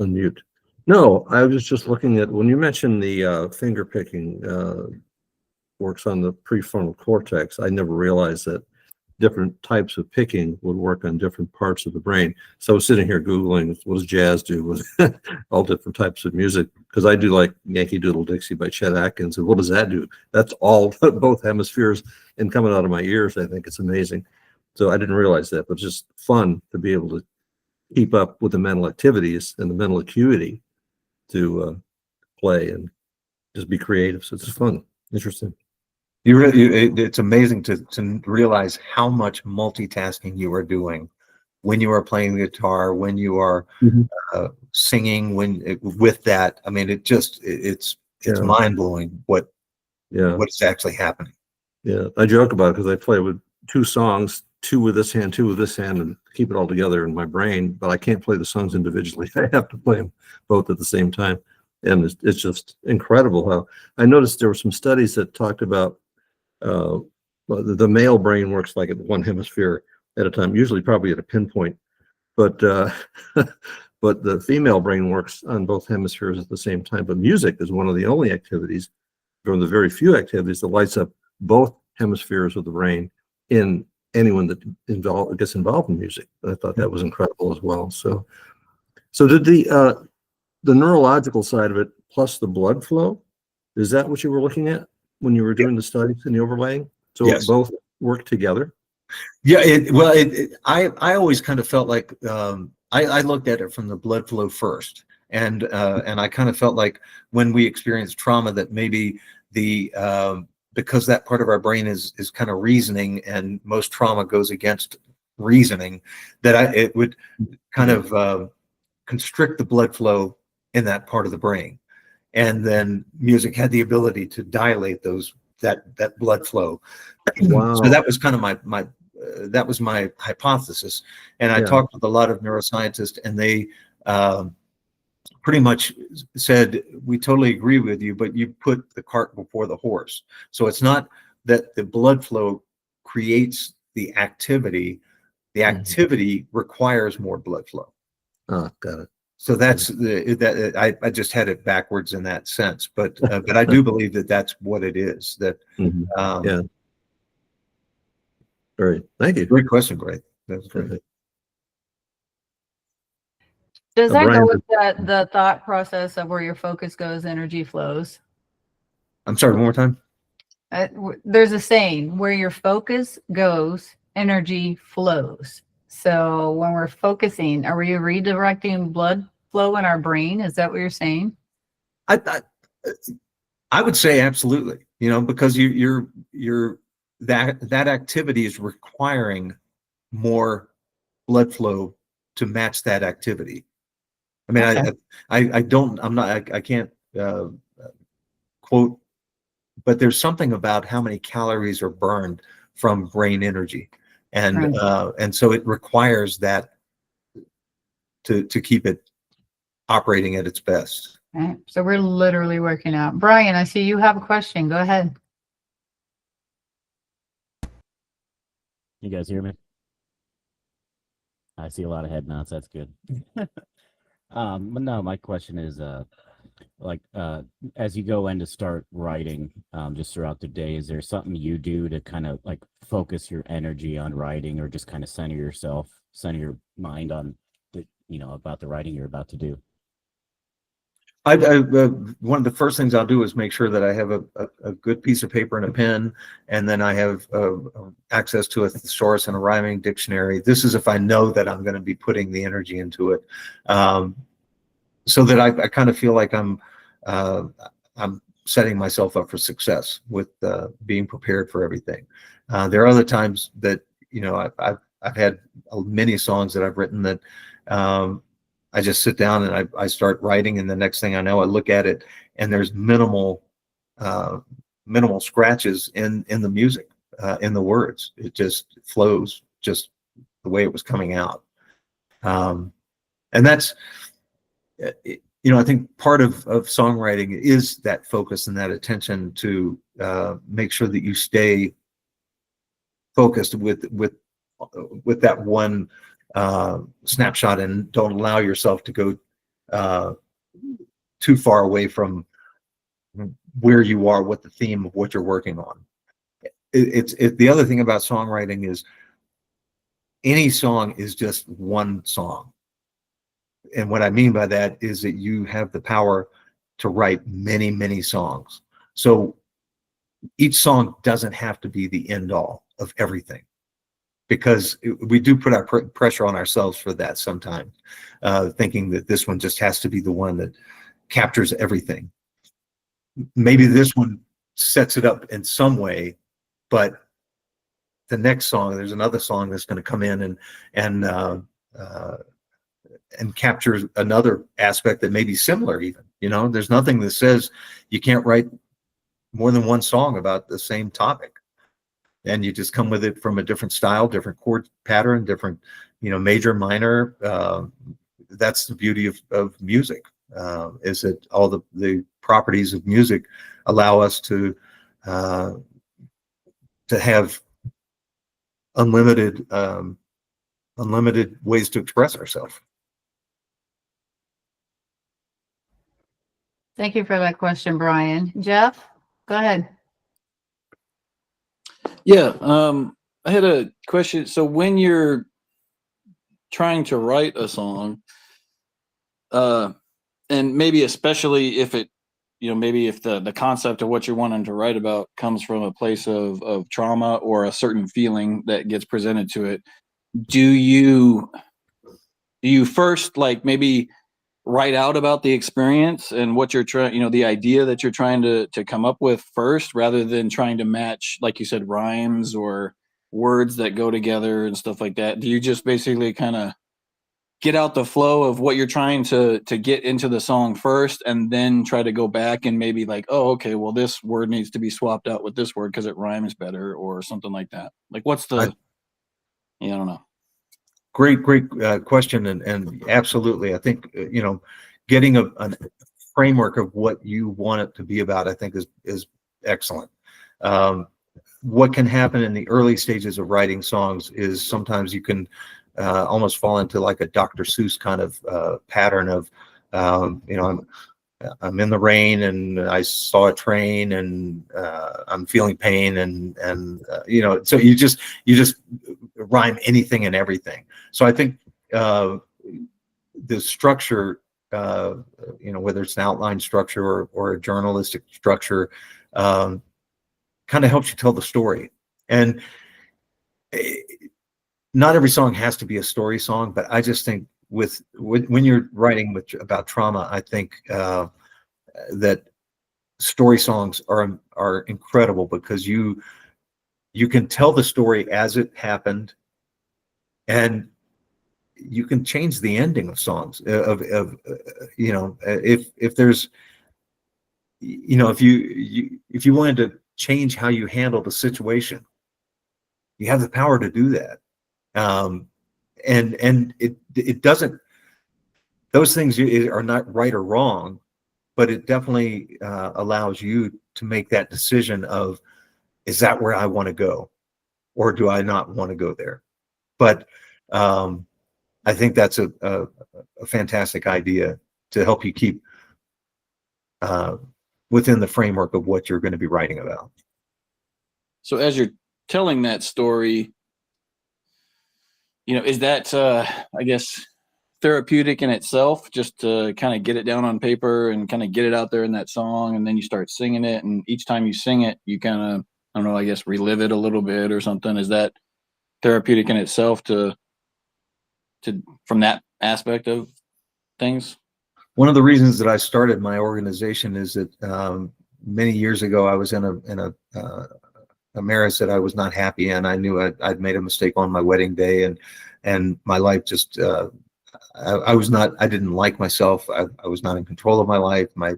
Unmute. No, I was just looking at when you mentioned the finger picking works on the prefrontal cortex. I never realized that different types of picking would work on different parts of the brain. So I was sitting here Googling what does jazz do with all different types of music, because I do like Yankee Doodle Dixie by Chet Atkins. And what does that do? That's all both hemispheres and coming out of my ears. I think it's amazing. So I didn't realize that, but it's just fun to be able to keep up with the mental activities and the mental acuity to play and just be creative. So it's just fun, interesting. it's amazing to realize how much multitasking you are doing when you are playing the guitar, when you are singing, with that. I mean, it's mind blowing what is actually happening. Yeah, I joke about it because I play with two songs, two with this hand, two with this hand, and keep it all together in my brain. But I can't play the songs individually. I have to play them both at the same time, and it's just incredible how I noticed there were some studies that talked about the male brain works like at one hemisphere at a time, usually probably at a pinpoint, but but the female brain works on both hemispheres at the same time. But music is one of the only activities, from the very few activities, that lights up both hemispheres of the brain in anyone that gets involved in music. I thought that was incredible as well. So did the neurological side of it plus the blood flow, is that what you were looking at when you were doing the studies and the overlaying? So Yes. both work together? Yeah, I always kind of felt like I looked at it from the blood flow first, and I kind of felt like when we experience trauma that maybe because that part of our brain is kind of reasoning, and most trauma goes against reasoning, that it would kind of constrict the blood flow in that part of the brain, and then music had the ability to dilate that blood flow. Wow. So that was kind of my hypothesis, and I talked with a lot of neuroscientists, and they pretty much said, we totally agree with you, but you put the cart before the horse. So it's not that the blood flow creates the activity requires more blood flow. Oh, got it. So that's I just had it backwards in that sense, but I do believe that that's what it is. That yeah. Great. Thank you. Great question, Greg. That's great. Does that Brian, go with the thought process of where your focus goes, energy flows? I'm sorry, one more time. There's a saying, where your focus goes, energy flows. So when we're focusing, are we redirecting blood flow in our brain? Is that what you're saying? I would say absolutely. You know, because you're that activity is requiring more blood flow to match that activity. I mean, okay. I can't quote, but there's something about how many calories are burned from brain energy, and so it requires that to keep it operating at its best. Right. So we're literally working out. Brian, I see you have a question. Go ahead. You guys hear me? I see a lot of head nods. That's good. But no, my question is, as you go in to start writing, just throughout the day, is there something you do to kind of like focus your energy on writing, or just kind of center your mind on about the writing you're about to do? One of the first things I'll do is make sure that I have a good piece of paper and a pen, and then I have access to a thesaurus and a rhyming dictionary. This is if I know that I'm going to be putting the energy into it, so that I kind of feel like I'm setting myself up for success with being prepared for everything. There are other times that I've had many songs that I've written that I just sit down and I start writing, and the next thing I know, I look at it and there's minimal scratches in the music, in the words. It just flows just the way it was coming out. And that's, I think part of songwriting is that focus and that attention to make sure that you stay focused with that one snapshot and don't allow yourself to go too far away from where you are, what the theme of what you're working on. It's the other thing about songwriting is any song is just one song. And what I mean by that is that you have the power to write many, many songs. So each song doesn't have to be the end all of everything, because we do put our pressure on ourselves for that sometimes, thinking that this one just has to be the one that captures everything. Maybe this one sets it up in some way, but the next song, there's another song that's going to come in and captures another aspect that may be similar even. There's nothing that says you can't write more than one song about the same topic. And you just come with it from a different style, different chord pattern, different, major, minor. That's the beauty of music, is that all the properties of music allow us to have unlimited ways to express ourselves. Thank you for that question, Brian. Jeff, go ahead. Yeah, I had a question. So when you're trying to write a song, and maybe especially if it, maybe if the concept of what you're wanting to write about comes from a place of trauma or a certain feeling that gets presented to it, do you first like maybe write out about the experience and what you're trying, the idea that you're trying to come up with first, rather than trying to match, like you said, rhymes or words that go together and stuff like that? Do you just basically kind of get out the flow of what you're trying to get into the song first, and then try to go back and maybe like, oh, okay, well, this word needs to be swapped out with this word because it rhymes better or something like that? Like, what's the, I don't know. Great question. And absolutely. I think, getting a framework of what you want it to be about, I think is excellent. What can happen in the early stages of writing songs is sometimes you can almost fall into like a Dr. Seuss kind of pattern of, I'm in the rain and I saw a train and I'm feeling pain and so you just rhyme anything and everything. So I think the structure, whether it's an outline structure or a journalistic structure, kind of helps you tell the story. And not every song has to be a story song, but I just think when you're writing about trauma, I think that story songs are incredible, because you can tell the story as it happened, and you can change the ending of songs. If there's, if you wanted to change how you handle the situation, you have the power to do that. And it doesn't, those things are not right or wrong, but it definitely allows you to make that decision of, is that where I want to go, or do I not want to go there? But I think that's a fantastic idea to help you keep within the framework of what you're going to be writing about. So as you're telling that story, is that, I guess, therapeutic in itself, just to kind of get it down on paper and kind of get it out there in that song, and then you start singing it, and each time you sing it, you kind of, I don't know, I guess relive it a little bit or something? Is that therapeutic in itself to from that aspect of things? One of the reasons that I started my organization is that many years ago I was in a marriage that I was not happy in. I knew I'd made a mistake on my wedding day, and my life just I didn't like myself. I was not in control of my life. My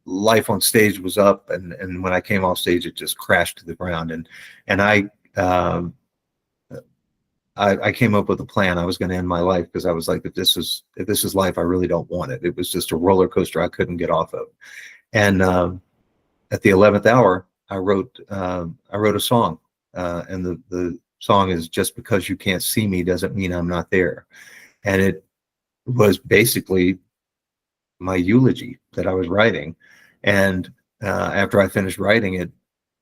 life on stage was up, and when I came off stage, it just crashed to the ground. And I I came up with a plan. I was going to end my life because I was like, if this is life, I really don't want it. It was just a roller coaster I couldn't get off of. And at the 11th hour, I wrote a song, and the song is "Just Because You Can't See Me Doesn't Mean I'm Not There," and it was basically my eulogy that I was writing. And after I finished writing it,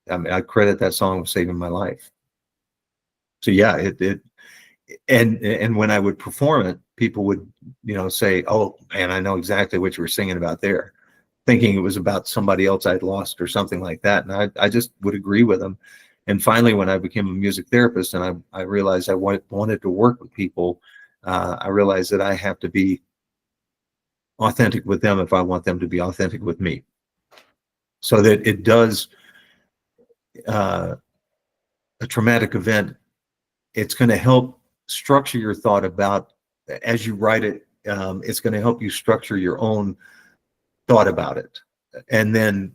I mean, I credit that song with saving my life. So yeah, and when I would perform it, people would, say, "Oh man, I know exactly what you were singing about there," thinking it was about somebody else I'd lost or something like that. And I just would agree with them. And finally, when I became a music therapist and I realized I wanted to work with people, I realized that I have to be authentic with them if I want them to be authentic with me. So that it does, a traumatic event, it's going to help structure your thought about, as you write it, it's going to help you structure your own thought about it. And then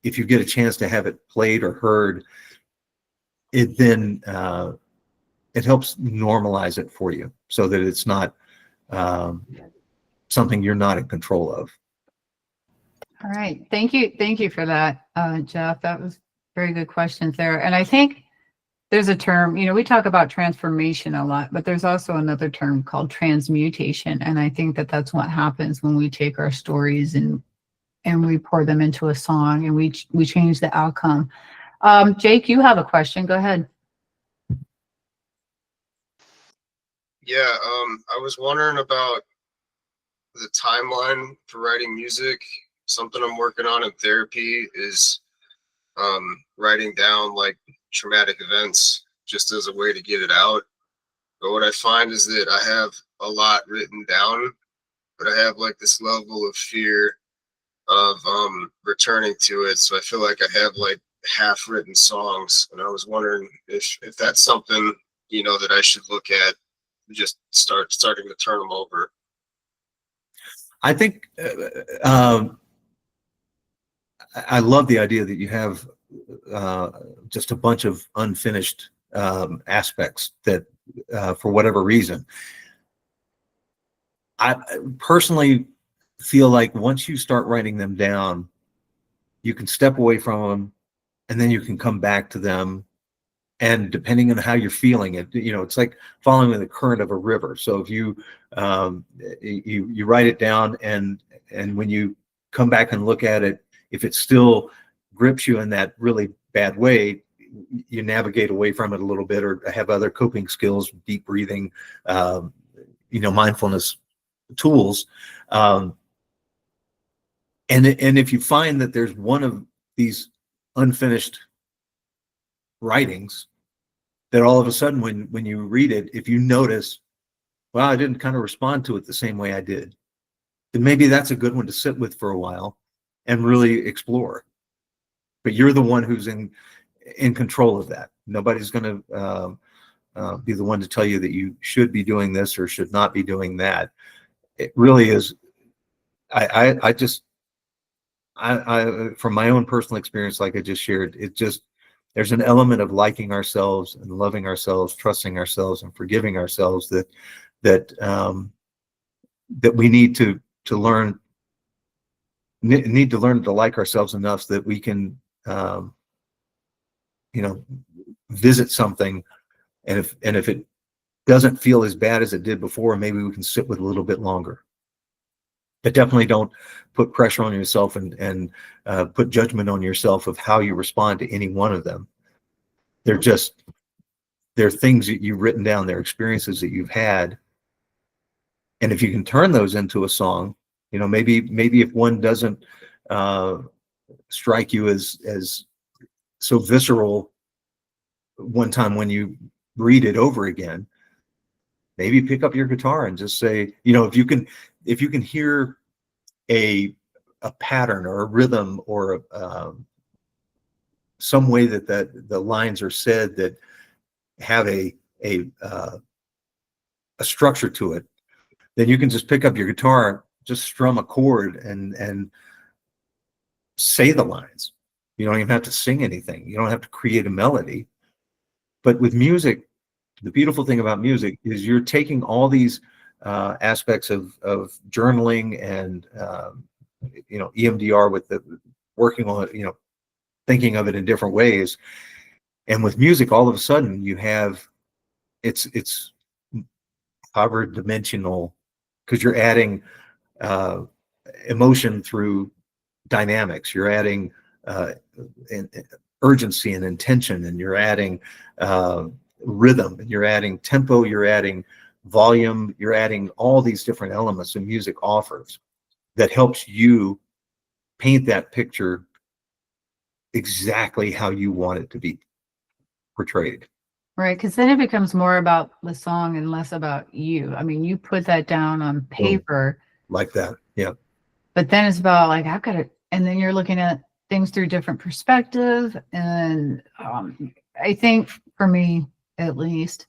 if you get a chance to have it played or heard, it then it helps normalize it for you so that it's not something you're not in control of. All right. Thank you for that, Jeff. That was very good questions there. And I think there's a term, we talk about transformation a lot, but there's also another term called transmutation. And I think that that's what happens when we take our stories and we pour them into a song and we change the outcome. Jake, you have a question. Go ahead. Yeah, I was wondering about the timeline for writing music. Something I'm working on in therapy is writing down like traumatic events just as a way to get it out. But what I find is that I have a lot written down, but I have like this level of fear of returning to it. So I feel like I have like half written songs, and I was wondering if that's something that I should look at, just starting to turn them over. I think I love the idea that you have just a bunch of unfinished aspects that for whatever reason. I personally feel like once you start writing them down, you can step away from them and then you can come back to them. And depending on how you're feeling it, it's like following the current of a river. So if you write it down and when you come back and look at it, if it still grips you in that really bad way, you navigate away from it a little bit or have other coping skills, deep breathing, mindfulness tools. And if you find that there's one of these unfinished writings that all of a sudden when you read it, if you notice, well, I didn't kind of respond to it the same way I did, then maybe that's a good one to sit with for a while and really explore. But you're the one who's in control of that. Nobody's going to be the one to tell you that you should be doing this or should not be doing that. It really is. I from my own personal experience, like I just shared, there's an element of liking ourselves and loving ourselves, trusting ourselves, and forgiving ourselves that we need to learn. Need to learn to like ourselves enough so that we can, visit something, and if it doesn't feel as bad as it did before, maybe we can sit with a little bit longer. But definitely don't put pressure on yourself and put judgment on yourself of how you respond to any one of them. They're things that you've written down, they're experiences that you've had, and if you can turn those into a song, maybe if one doesn't strike you as so visceral one time when you read it over again, maybe pick up your guitar and just say, if you can hear a pattern or a rhythm or some way that the lines are said that have a structure to it, then you can just pick up your guitar, just strum a chord and say the lines. You don't even have to sing anything. You don't have to create a melody. But with music, the beautiful thing about music is you're taking all these aspects of journaling and EMDR with the working on, thinking of it in different ways. And with music, all of a sudden you have it's power dimensional, because you're adding emotion through dynamics. You're adding urgency and intention, and you're adding rhythm, and you're adding tempo, you're adding volume, you're adding all these different elements that music offers that helps you paint that picture exactly how you want it to be portrayed. Right, because then it becomes more about the song and less about you. I mean, you put that down on paper. Like that, yeah. But then it's about like, I've got to, and then you're looking at things through different perspective. And I think for me, at least,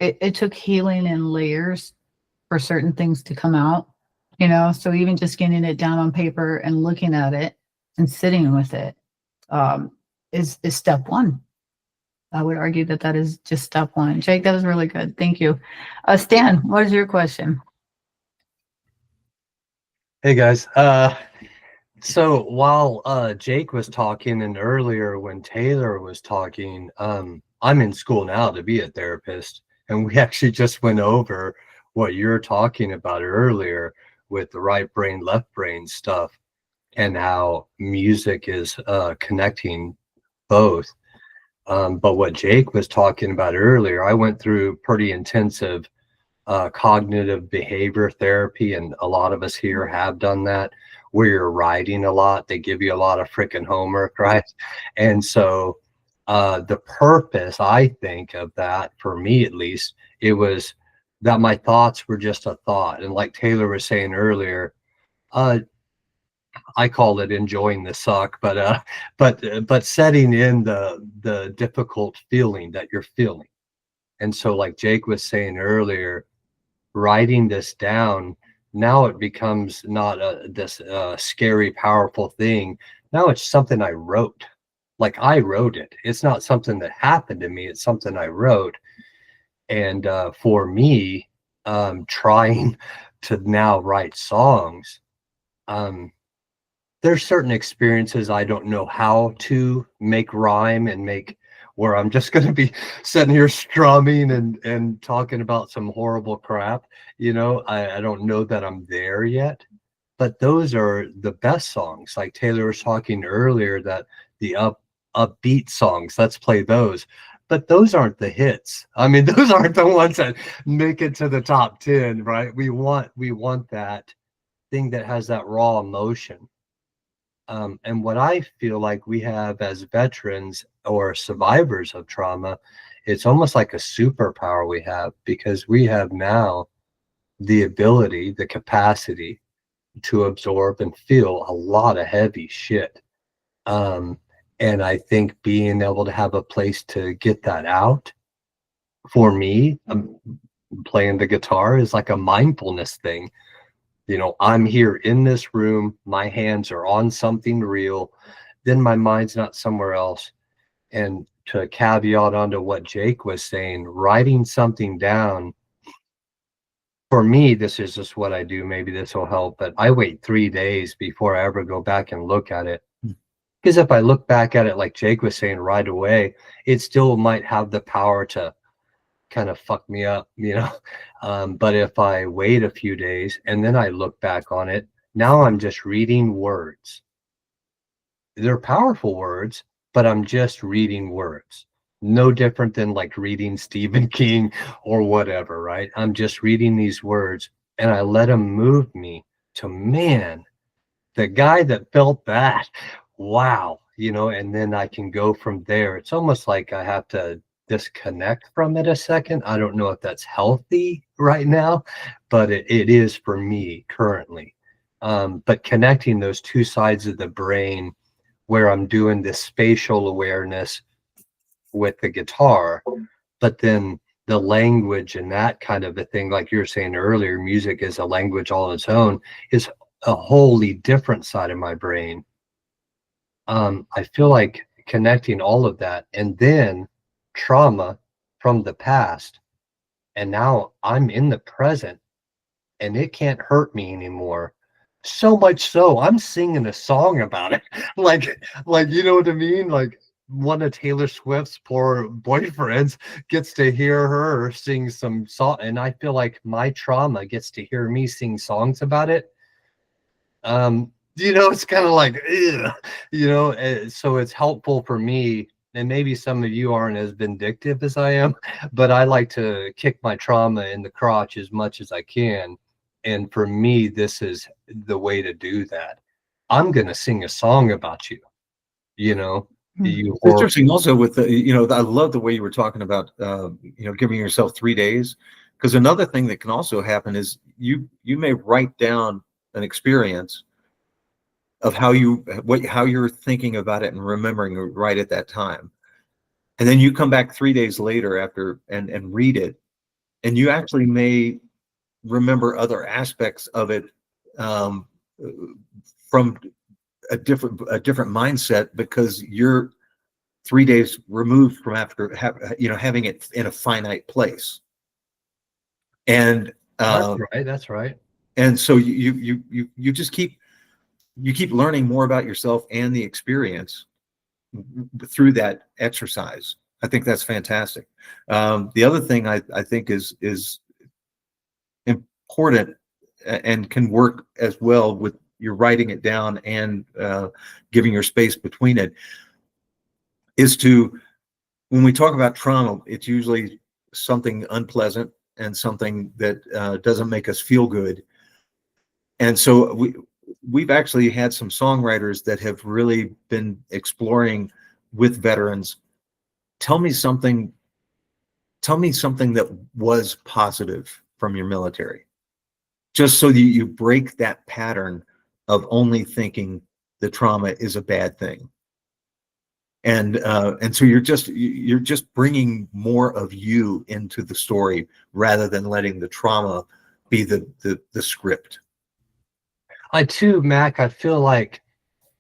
it took healing in layers for certain things to come out, so even just getting it down on paper and looking at it and sitting with it is step one. I would argue that is just step one. Jake, that was really good. Thank you. Stan, what is your question? Hey guys. So while Jake was talking and earlier when Taylor was talking, I'm in school now to be a therapist, and we actually just went over what you're talking about earlier with the right brain, left brain stuff, and how music is connecting both. But what Jake was talking about earlier, I went through pretty intensive cognitive behavior therapy, and a lot of us here have done that, where you're writing a lot. They give you a lot of freaking homework, right? And so the purpose, I think, of that, for me at least, it was that my thoughts were just a thought. And like Taylor was saying earlier, I call it enjoying the suck, but setting in the difficult feeling that you're feeling. And so like Jake was saying earlier, writing this down, now it becomes not this scary, powerful thing. Now it's something I wrote. Like I wrote it. It's not something that happened to me. It's something I wrote. And for me, trying to now write songs, there's certain experiences I don't know how to make rhyme and make where I'm just going to be sitting here strumming and talking about some horrible crap. I don't know that I'm there yet, but those are the best songs. Like Taylor was talking earlier, that the upbeat songs, let's play those. But those aren't the hits. I mean, those aren't the ones that make it to the top 10, right? We want that thing that has that raw emotion. And what I feel like we have as veterans or survivors of trauma, it's almost like a superpower we have, because we have now the ability, the capacity to absorb and feel a lot of heavy shit. And I think being able to have a place to get that out, for me, playing the guitar is like a mindfulness thing. I'm here in this room, my hands are on something real, then my mind's not somewhere else. And to caveat onto what Jake was saying, writing something down, for me, this is just what I do. Maybe this will help, but I wait 3 days before I ever go back and look at it. Because if I look back at it, like Jake was saying, right away, it still might have the power to kind of fuck me up, but if I wait a few days and then I look back on it, now I'm just reading words. They're powerful words, but I'm just reading words. No different than like reading Stephen King or whatever, right? I'm just reading these words, and I let them move me to, man, the guy that felt that, wow, and then I can go from there. It's almost like I have to disconnect from it a second. I don't know if that's healthy right now, but it is for me currently. But connecting those two sides of the brain, where I'm doing this spatial awareness with the guitar, but then the language and that kind of a thing, like you were saying earlier, music is a language all its own, is a wholly different side of my brain. I feel like connecting all of that, and then trauma from the past And now I'm in the present and it can't hurt me anymore. So much so I'm singing a song about it. like, you know what I mean? Like one of Taylor Swift's poor boyfriends gets to hear her sing some song, and I feel like my trauma gets to hear me sing songs about it. It's kind of like, ugh, so it's helpful for me. And maybe some of you aren't as vindictive as I am, but I like to kick my trauma in the crotch as much as I can. And for me, this is the way to do that. I'm going to sing a song about you, you It's interesting also with the, I love the way you were talking about, giving yourself 3 days, because another thing that can also happen is you may write down an experience of how you're thinking about it and remembering it right at that time. And then you come back 3 days later after and read it, and you actually may remember other aspects of it from a different mindset, because you're 3 days removed from having it in a finite place. And that's right. And so you just keep learning more about yourself and the experience through that exercise. I think that's fantastic. The other thing I think is important and can work as well with you're writing it down and giving your space between it, is to, when we talk about trauma, it's usually something unpleasant and something that doesn't make us feel good. And so we've actually had some songwriters that have really been exploring with veterans. Tell me something that was positive from your military, just so that you break that pattern of only thinking the trauma is a bad thing. And so you're just bringing more of you into the story rather than letting the trauma be the script. Mac, I feel like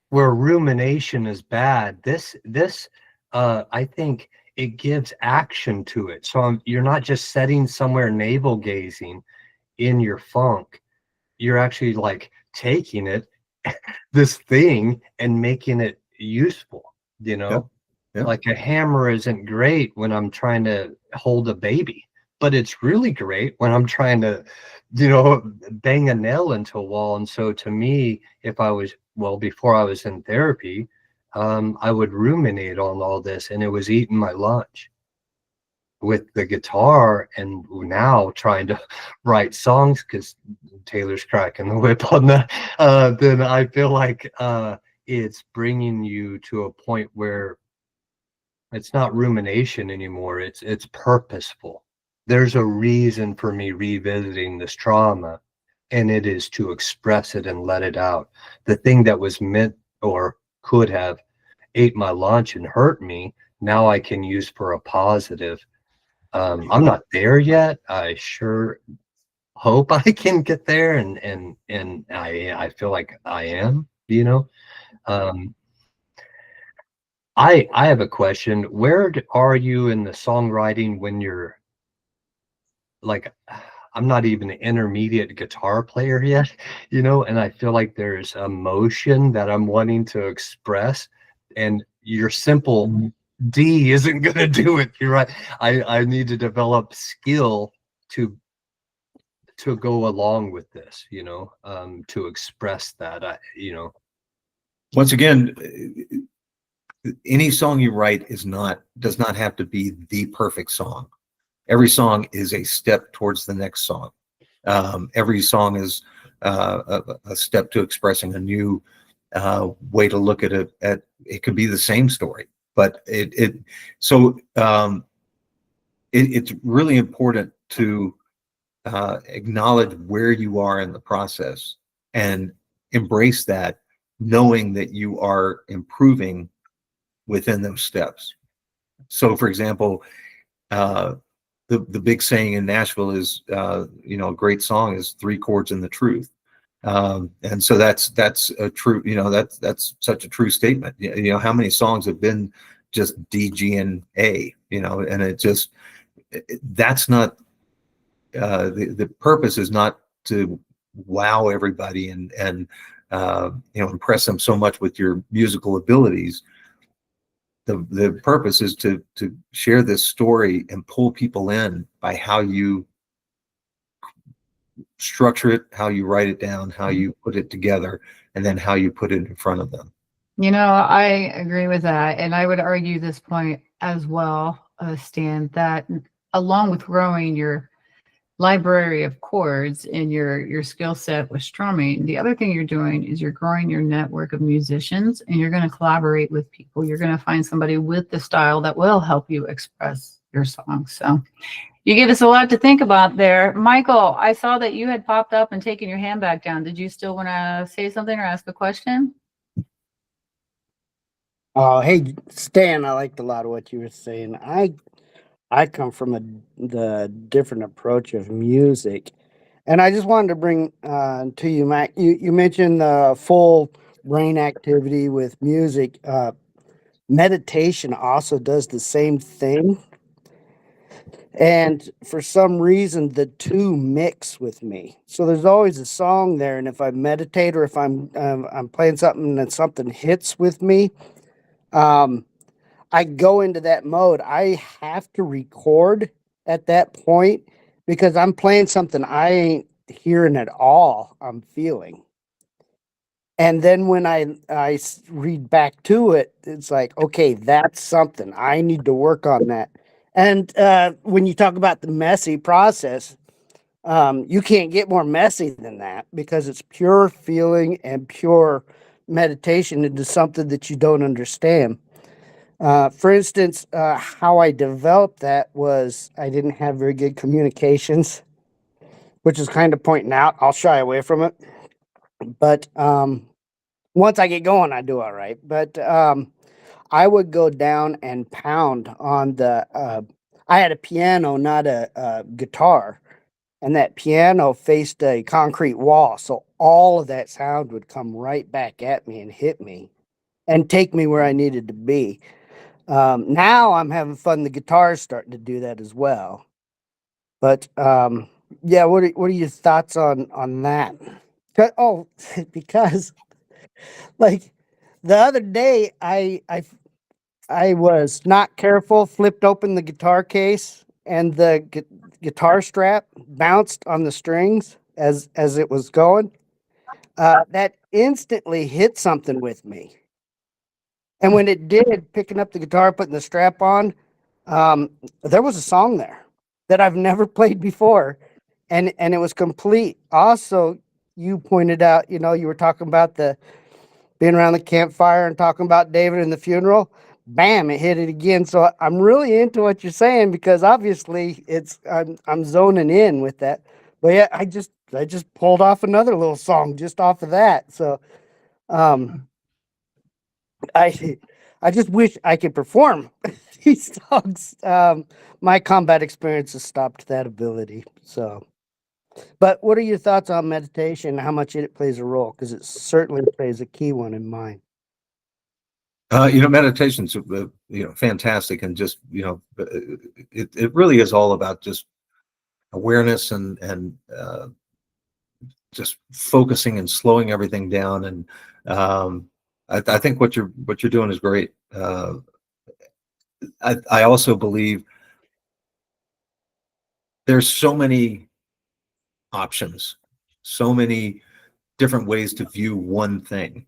where rumination is bad, this I think it gives action to it. So you're not just sitting somewhere navel gazing in your funk. You're actually like taking it, this thing, and making it useful. Yep. Like a hammer isn't great when I'm trying to hold a baby, but it's really great when I'm trying to, bang a nail into a wall. And so to me, before I was in therapy, I would ruminate on all this, and it was eating my lunch. With the guitar, and now trying to write songs because Taylor's cracking the whip on that, then I feel like it's bringing you to a point where it's not rumination anymore. It's purposeful. There's a reason for me revisiting this trauma, and it is to express it and let it out. The thing that was meant or could have ate my lunch and hurt me, now I can use for a positive. I'm not there yet. I sure hope I can get there, and I feel like I am. I have a question. Where are you in the songwriting when you're like, I'm not even an intermediate guitar player yet, and I feel like there's emotion that I'm wanting to express, and your simple D isn't going to do it. You're right. I need to develop skill to go along with this, to express that, Once again, any song you write does not have to be the perfect song. Every song is a step towards the next song. Every song is a step to expressing a new way to look at it. It could be the same story, but it's really important to acknowledge where you are in the process and embrace that, knowing that you are improving within those steps. So, for example, the big saying in Nashville is, a great song is 3 chords and the truth. And so that's a true, that's such a true statement. How many songs have been just D, G, and A, and that's not the purpose is not to wow everybody and impress them so much with your musical abilities. The purpose is to share this story and pull people in by how you structure it, how you write it down, how you put it together, and then how you put it in front of them. I agree with that. And I would argue this point as well, Stan, that along with growing your library of chords and your skill set with strumming, the other thing you're doing is you're growing your network of musicians, and you're going to collaborate with people. You're going to find somebody with the style that will help you express your song. So you gave us a lot to think about there. Michael, I saw that you had popped up and taken your hand back down. Did you still want to say something or ask a question? Oh, hey, Stan, I liked a lot of what you were saying. I come from the different approach of music, and I just wanted to bring to you, Mac. You mentioned the full brain activity with music. Meditation also does the same thing, and for some reason, the two mix with me. So there's always a song there, and if I meditate or if I'm playing something and something hits with me. I go into that mode. I have to record at that point because I'm playing something I ain't hearing at all. I'm feeling. And then when I read back to it, it's like, okay, that's something. I need to work on that. And when you talk about the messy process, you can't get more messy than that because it's pure feeling and pure meditation into something that you don't understand. For instance, how I developed that was I didn't have very good communications, which is kind of pointing out. I'll shy away from it. But once I get going, I do all right. But I would go down and pound on I had a piano, not a guitar. And that piano faced a concrete wall. So all of that sound would come right back at me and hit me and take me where I needed to be. Now I'm having fun. The guitar's starting to do that as well. But yeah, what are your thoughts on that? Oh, because like the other day, I was not careful, flipped open the guitar case, and the guitar strap bounced on the strings as it was going. That instantly hit something with me. And when it did, picking up the guitar, putting the strap on, there was a song there that I've never played before, and it was complete. Also, you pointed out, you were talking about the being around the campfire and talking about David and the funeral. Bam! It hit it again. So I'm really into what you're saying because obviously I'm zoning in with that. But yeah, I just pulled off another little song just off of that. So, I just wish I could perform these songs. My combat experience has stopped that ability. So, but what are your thoughts on meditation? How much it plays a role? Because it certainly plays a key one in mine. Meditation's fantastic, and just it really is all about just awareness and just focusing and slowing everything down. And I think what you're doing is great. I also believe there's so many options, so many different ways to view one thing.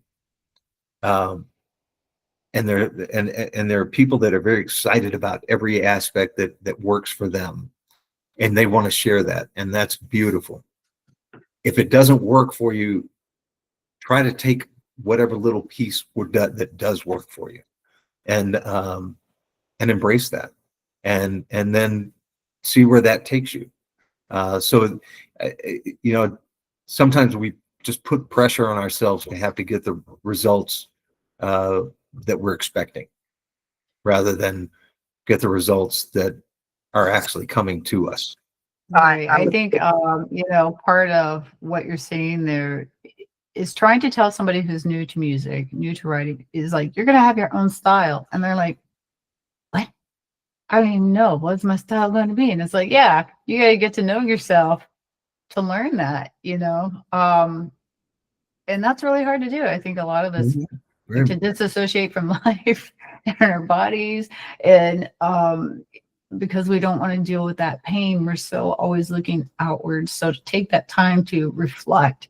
And there are people that are very excited about every aspect that works for them, and they want to share that, and that's beautiful. If it doesn't work for you, try to take whatever little piece that does work for you, and embrace that, and then see where that takes you. So sometimes we just put pressure on ourselves to have to get the results that we're expecting, rather than get the results that are actually coming to us. I think, part of what you're saying there is trying to tell somebody who's new to music, new to writing, is like, you're going to have your own style. And they're like, what? I don't even know what's my style going to be. And it's like, yeah, you got to get to know yourself to learn that, and that's really hard to do. I think a lot of us like to disassociate from life and our bodies, and because we don't want to deal with that pain, we're so always looking outwards. So to take that time to reflect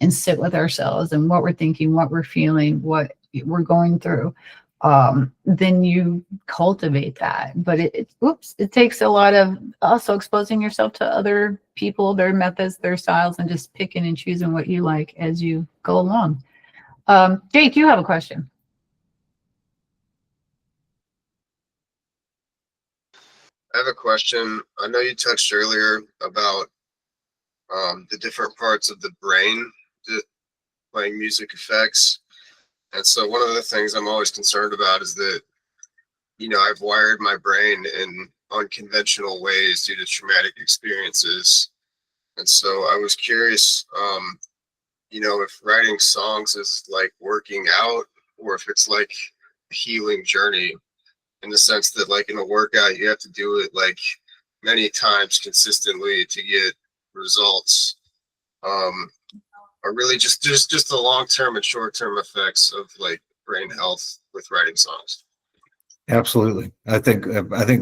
and sit with ourselves and what we're thinking, what we're feeling, what we're going through, then you cultivate that. But it takes a lot of also exposing yourself to other people, their methods, their styles, and just picking and choosing what you like as you go along. Jake, you have a question. I have a question. I know you touched earlier about the different parts of the brain that playing music affects. And so one of the things I'm always concerned about is that, I've wired my brain in unconventional ways due to traumatic experiences. And so I was curious, if writing songs is like working out, or if it's like a healing journey, in the sense that like in a workout, you have to do it like many times consistently to get results. Or really just the long-term and short-term effects of like brain health with writing songs. Absolutely. I think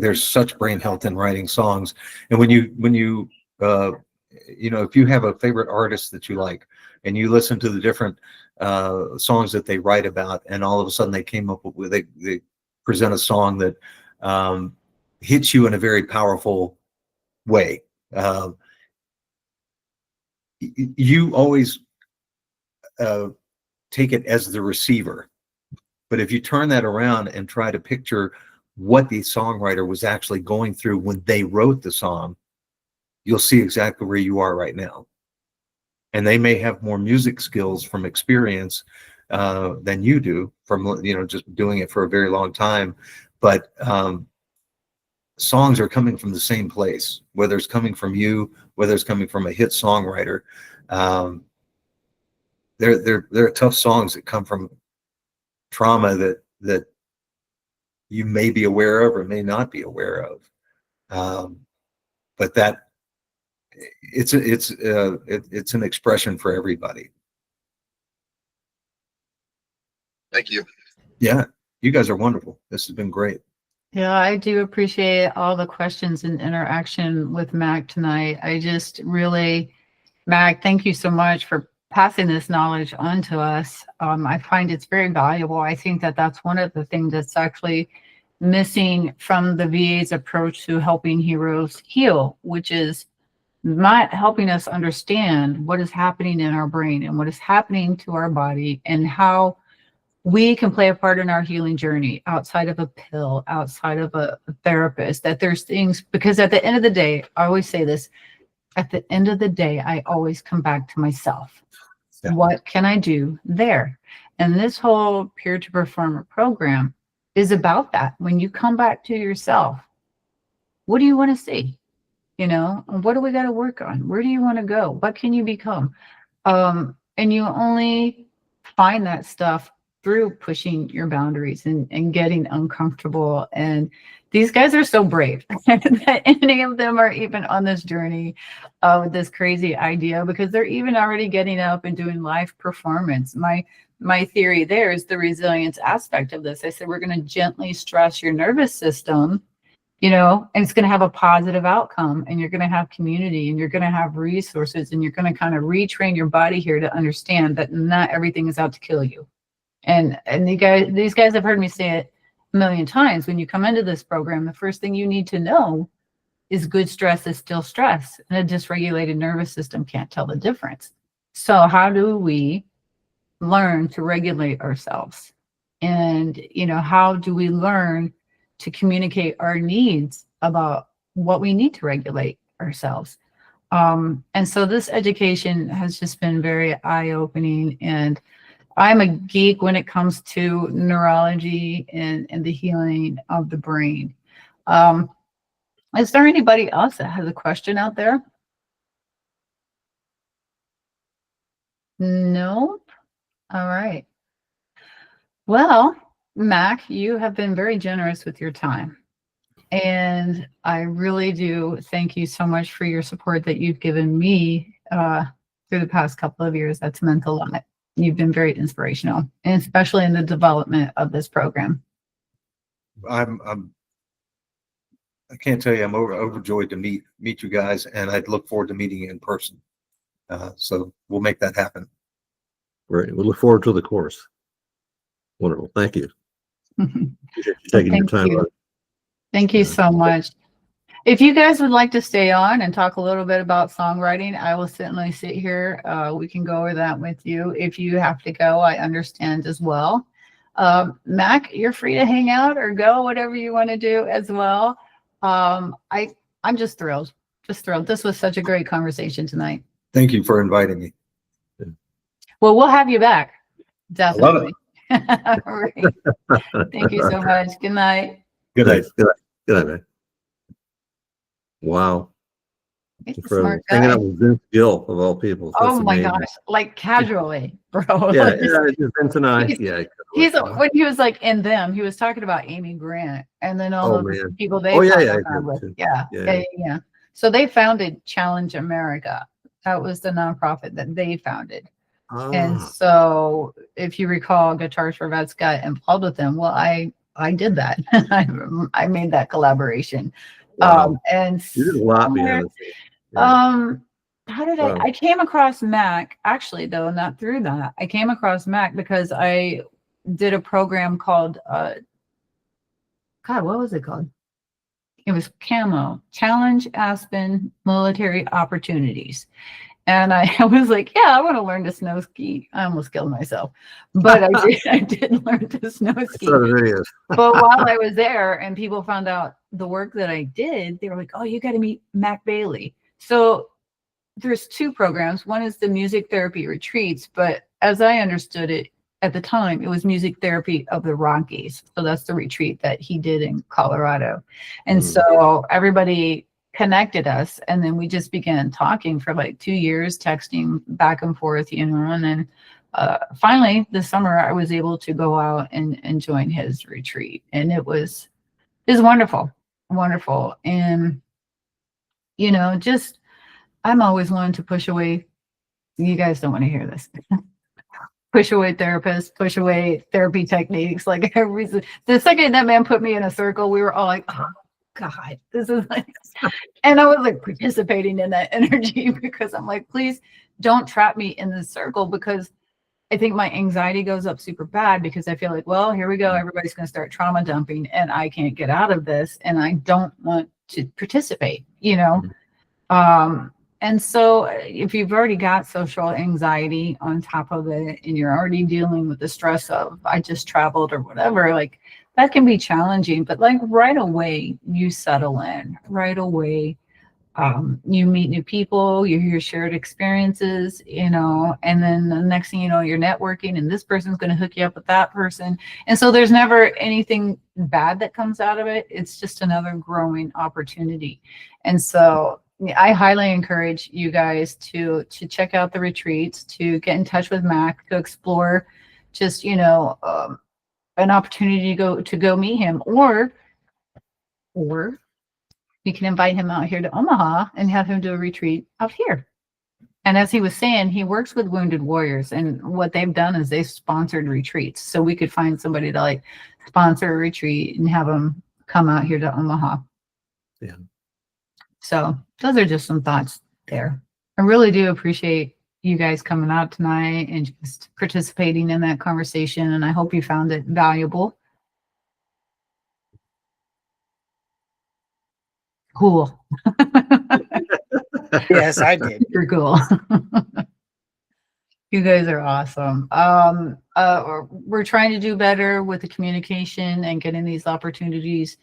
there's such brain health in writing songs. And when you if you have a favorite artist that you like and you listen to the different songs that they write about, and all of a sudden they came up with they present a song that hits you in a very powerful way. You always take it as the receiver. But if you turn that around and try to picture what the songwriter was actually going through when they wrote the song, you'll see exactly where you are right now. And they may have more music skills from experience than you do from, just doing it for a very long time. But songs are coming from the same place, whether it's coming from you, whether it's coming from a hit songwriter. They're tough songs that come from trauma that you may be aware of or may not be aware of. But that it's an expression for everybody. Thank you. Yeah, you guys are wonderful. This has been great. Yeah, I do appreciate all the questions and interaction with Mack tonight. I just really, Mack, thank you so much for passing this knowledge on to us. I find it's very valuable. I think that that's one of the things that's actually missing from the VA's approach to helping heroes heal, which is not helping us understand what is happening in our brain and what is happening to our body and how we can play a part in our healing journey outside of a pill, outside of a therapist, that there's things, because at the end of the day, I always say this, at the end of the day, I always come back to myself. Yeah. What can I do there? And this whole Peer to Performer program is about that. When you come back to yourself, what do you want to see? What do we got to work on? Where do you want to go? What can you become? And you only find that stuff through pushing your boundaries and getting uncomfortable. And these guys are so brave that any of them are even on this journey with this crazy idea, because they're even already getting up and doing live performance. My theory there is the resilience aspect of this. I said, we're going to gently stress your nervous system, and it's going to have a positive outcome, and you're going to have community, and you're going to have resources, and you're going to kind of retrain your body here to understand that not everything is out to kill you. And these guys have heard me say it a million times. When you come into this program, the first thing you need to know is good stress is still stress, and a dysregulated nervous system can't tell the difference. So how do we learn to regulate ourselves? And, how do we learn to communicate our needs about what we need to regulate ourselves? And so this education has just been very eye-opening, and I'm a geek when it comes to neurology and the healing of the brain. Is there anybody else that has a question out there? Nope. All right. Well, Mack, you have been very generous with your time. And I really do thank you so much for your support that you've given me through the past couple of years. That's meant a lot. You've been very inspirational, and especially in the development of this program. I can't tell you, I'm overjoyed to meet you guys, and I'd look forward to meeting you in person. So we'll make that happen. Great. We look forward to the course. Wonderful. Thank you. Appreciate you taking your time. Thank you so much. If you guys would like to stay on and talk a little bit about songwriting, I will certainly sit here. We can go over that with you. If you have to go, I understand as well. Mac, you're free to hang out or go, whatever you want to do as well. I'm just thrilled. Just thrilled. This was such a great conversation tonight. Thank you for inviting me. Well, we'll have you back. Definitely. All right. Thank you so much. Good night. Good night. Good night. Good night, man. Wow. He's a Incredible. smart Hanging guy. out with Vince Gill of all people. Oh That's my amazing. gosh, like casually, bro. Yeah, Vince and I. He's when he was like in them, he was talking about Amy Grant and then all Oh, of the man. people they Oh, yeah, followed yeah, I around did with. too. Yeah. So they founded Challenge America. That was the nonprofit that they founded. And so if you recall, Guitars for Vets got involved with them. Well, I did that. I made that collaboration. Wow. And You did a lot somewhere- behind the scenes. Yeah. How did Wow. I came across Mac, actually though, not through that. I came across Mac because I did a program called God, what was it called? It was CAMO, Challenge Aspen Military Opportunities. And I was like, yeah, I want to learn to snow ski. I almost killed myself, but I did learn to snow ski. Saw the videos. But while I was there and people found out the work that I did, they were like, oh, you got to meet Mack Bailey. So there's two programs. One is the music therapy retreats, but as I understood it at the time, it was music therapy of the Rockies. So that's the retreat that he did in Colorado. And so everybody connected us, and then we just began talking for like 2 years, texting back and forth, and then finally this summer I was able to go out and join his retreat, and it was wonderful. And just I'm always one to push away. You guys don't want to hear this. Push away therapists, push away therapy techniques. Like the second that man put me in a circle, we were all like, oh God, this is like, and I was like participating in that energy because I'm like, please don't trap me in this circle, because I think my anxiety goes up super bad because I feel like, well, here we go. Everybody's going to start trauma dumping and I can't get out of this. And I don't want to participate, And so if you've already got social anxiety on top of it and you're already dealing with the stress of I just traveled or whatever, like that can be challenging, but like right away you settle in, right away. You meet new people, you hear shared experiences, and then the next thing you know, you're networking and this person's going to hook you up with that person. And so there's never anything bad that comes out of it. It's just another growing opportunity. And so I highly encourage you guys to check out the retreats, to get in touch with Mac, to explore just, an opportunity to go meet him, or you can invite him out here to Omaha and have him do a retreat out here. And as he was saying, he works with Wounded Warriors, and what they've done is they've sponsored retreats. So we could find somebody to like sponsor a retreat and have them come out here to Omaha. Yeah. So those are just some thoughts there. I really do appreciate you guys coming out tonight and just participating in that conversation. And I hope you found it valuable. Cool. Yes, I did. You're cool. You guys are awesome. We're trying to do better with the communication and getting these opportunities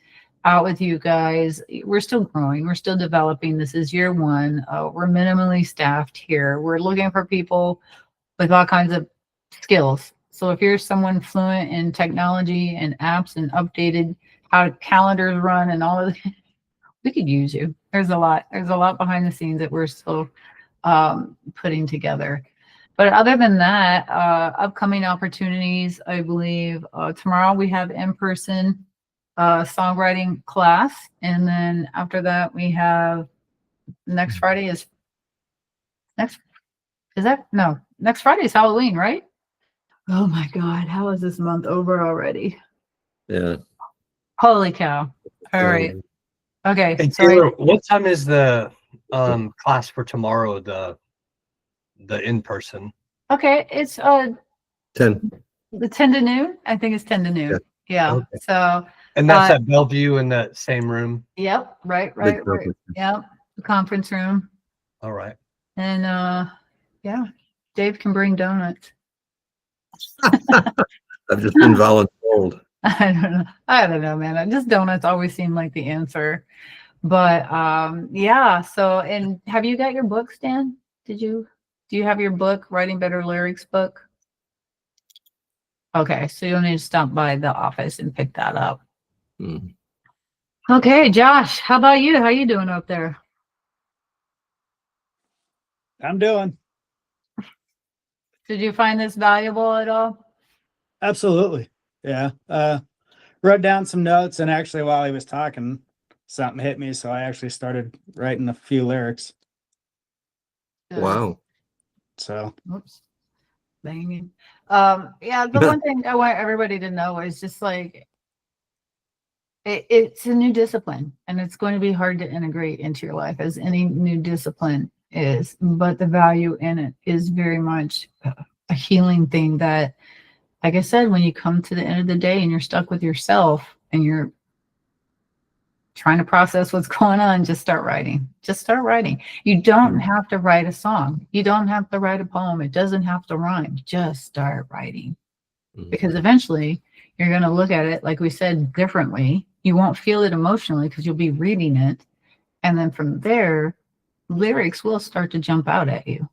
out with you guys. We're still growing. We're still developing. This is year one. We're minimally staffed here. We're looking for people with all kinds of skills. So if you're someone fluent in technology and apps and updated how calendars run and all of that, we could use you. There's a lot behind the scenes that we're still putting together. But other than that, upcoming opportunities, I believe tomorrow we have in-person songwriting class. And then after that, we have next Friday is next Friday is Halloween, right? Oh my God, how is this month over already? Yeah. Holy cow. All right. Okay. Hey, So Taylor, what time is the class for tomorrow, the in-person? okay, it's 10. the 10 to noon. I think it's 10 to noon. Yeah. Okay. So And that's at Bellevue in that same room? yep, right. Big Yep. The conference room. All right. And yeah, Dave can bring donuts. I've just been voluntold. I don't know, man. Just donuts always seem like the answer. But yeah, so and have you got your book, Stan? Do you have your book, Writing Better Lyrics book? Okay, so you'll need to stop by the office and pick that up. Mm. Okay, Josh, how about you? How you doing up there? I'm doing. Did you find this valuable at all? Absolutely. Yeah. Wrote down some notes, and actually while he was talking, something hit me. So I actually started writing a few lyrics. Wow. So Oops. Banging. Yeah, the one thing I want everybody to know is just like it's a new discipline, and it's going to be hard to integrate into your life, as any new discipline is, but the value in it is very much a healing thing that, like I said, when you come to the end of the day and you're stuck with yourself and you're trying to process what's going on, just start writing. Just start writing. You don't have to write a song. You don't have to write a poem. It doesn't have to rhyme. Just start writing. Because eventually you're going to look at it, like we said, differently. You won't feel it emotionally because you'll be reading it. And then from there, lyrics will start to jump out at you.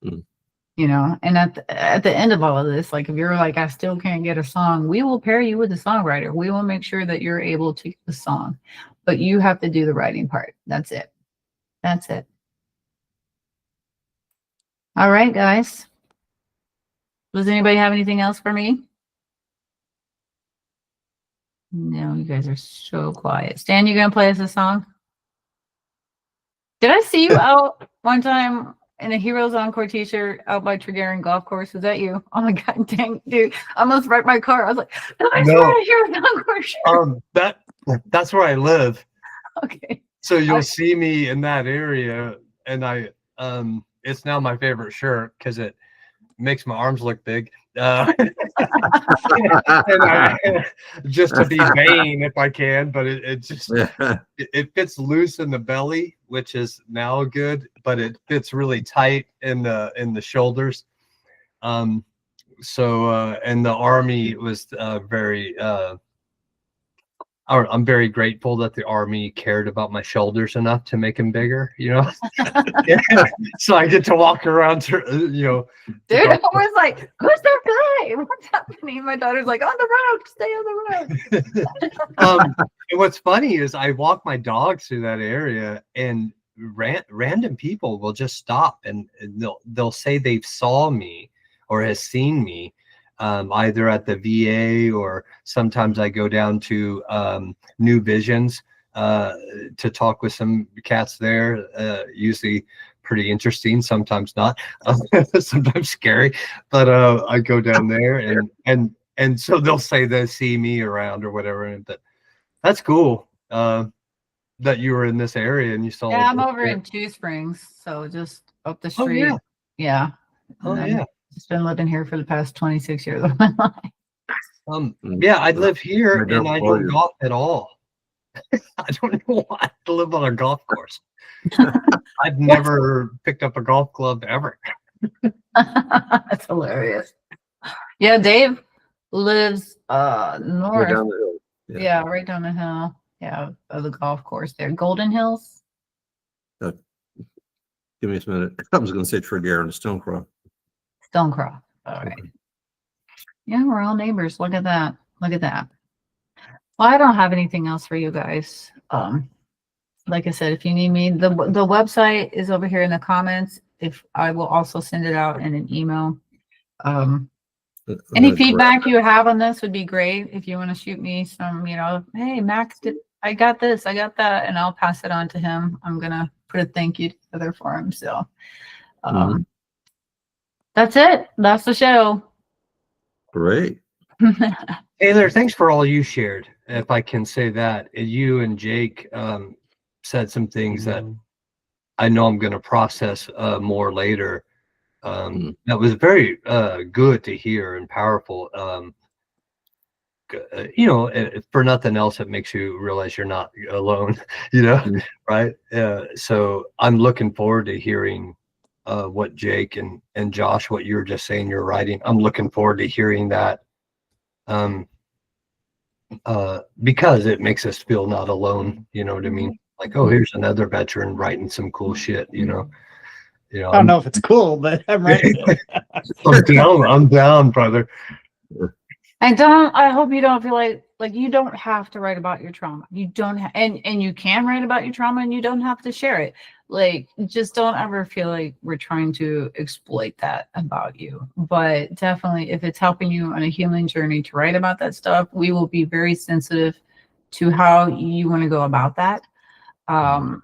You know, and at the end of all of this, like if you're like, I still can't get a song, we will pair you with a songwriter. We will make sure that you're able to get the song, but you have to do the writing part. That's it. That's it. All right, guys. Does anybody have anything else for me? No, you guys are so quiet. Stan, you gonna play us a song? Did I see you out one time in a Heroes Encore t-shirt out by Tregaron Golf Course? Was that you? Oh my God, dang, dude. I almost wrecked my car. I was like, no, I No. saw a Heroes Encore shirt. That's where I live. Okay. So you'll see me in that area, and it's now my favorite shirt because it makes my arms look big. And just to be vain if I can, but it just it fits loose in the belly, which is now good, but it fits really tight in the shoulders. So and the Army was very I'm very grateful that the Army cared about my shoulders enough to make them bigger, you know. Yeah. So I get to walk around to, you know. Dude, I was like, who's that guy? What's happening? My daughter's like, on the road, stay on the road. And what's funny is I walk my dogs through that area, and random people will just stop and they'll say they've saw me or has seen me. Either at the VA, or sometimes I go down to New Visions to talk with some cats there, usually pretty interesting, sometimes not, sometimes scary, but I go down there and so they'll say they see me around or whatever. But that's cool that you were in this area and you saw. Yeah, I'm over in Two Springs, so just up the street. Oh, yeah. Yeah. Just been living here for the past 26 years of my life. Yeah, I live here and I don't golf at all. I don't know why I live on a golf course. I've never picked up a golf club ever. That's hilarious. Yeah, Dave lives north. Right down the hill. Yeah, right down the hill. Yeah, of the golf course there. Golden Hills. Give me a minute. I was going to say Tregaron, Stonecroft. Stonecroft. All right. Yeah, we're all neighbors. Look at that. Look at that. Well, I don't have anything else for you guys. Like I said, if you need me, the website is over here in the comments. If I will also send it out in an email. Any That's feedback you have on this would be great. If you want to shoot me some, hey, Max, I got this, I got that, and I'll pass it on to him. I'm gonna put a thank you together for him. So that's it. That's the show. great. Taylor, thanks for all you shared. If I can say that, you and Jake said some things that I know I'm going to process more later. That was very good to hear and powerful. For nothing else, it makes you realize you're not alone, right? So I'm looking forward to hearing what Jake and Josh, what you were just saying you're writing. I'm looking forward to hearing that. Because it makes us feel not alone, you know what I mean? Like, oh, here's another veteran writing some cool shit, I don't know if it's cool, but I'm writing it. I'm down, brother. I hope you don't feel like you don't have to write about your trauma. You don't and you can write about your trauma and you don't have to share it. Like, just don't ever feel like we're trying to exploit that about you. But definitely, if it's helping you on a healing journey to write about that stuff, we will be very sensitive to how you want to go about that. But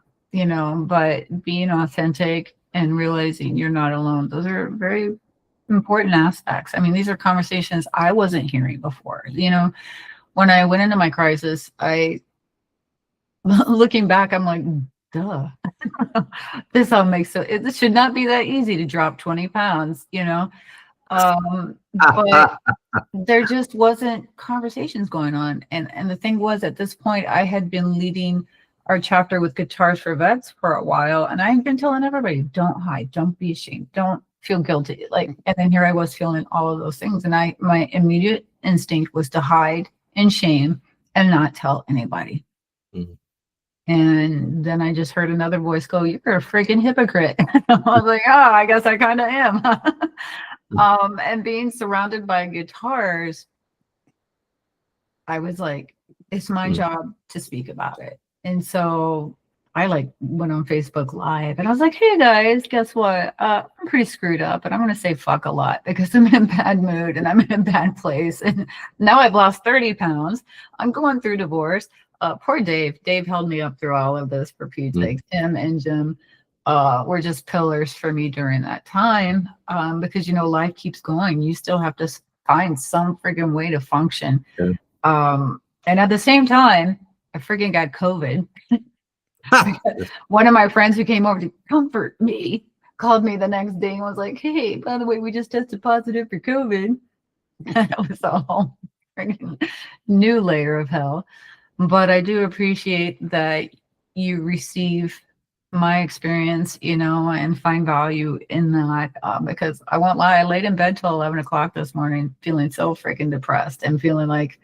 being authentic and realizing you're not alone, those are very important aspects. I mean, these are conversations I wasn't hearing before. When I went into my crisis, looking back, I'm like, duh. This all makes sense. It should not be that easy to drop 20 pounds, but there just wasn't conversations going on. And the thing was, at this point, I had been leading our chapter with Guitars for Vets for a while, and I've been telling everybody, don't hide, don't be ashamed, don't feel guilty. And then here I was feeling all of those things, and my immediate instinct was to hide and shame and not tell anybody. And then I just heard another voice go, "You're a freaking hypocrite." I was like, "Oh, I guess I kind of am." And being surrounded by guitars, I was like, it's my job to speak about it. And so I went on Facebook Live and I was like, "Hey guys, guess what? I'm pretty screwed up and I'm going to say fuck a lot because I'm in a bad mood and I'm in a bad place. And now I've lost 30 pounds. I'm going through divorce. Poor Dave. Dave held me up through all of this, for Pete's sake. Him and Jim were just pillars for me during that time because, life keeps going. You still have to find some friggin' way to function. And at the same time, I friggin' got COVID. One of my friends who came over to comfort me called me the next day and was like, "Hey, by the way, we just tested positive for COVID." That was a whole friggin' new layer of hell. But I do appreciate that you receive my experience, and find value in that because I won't lie, I laid in bed till 11 o'clock this morning feeling so freaking depressed and feeling like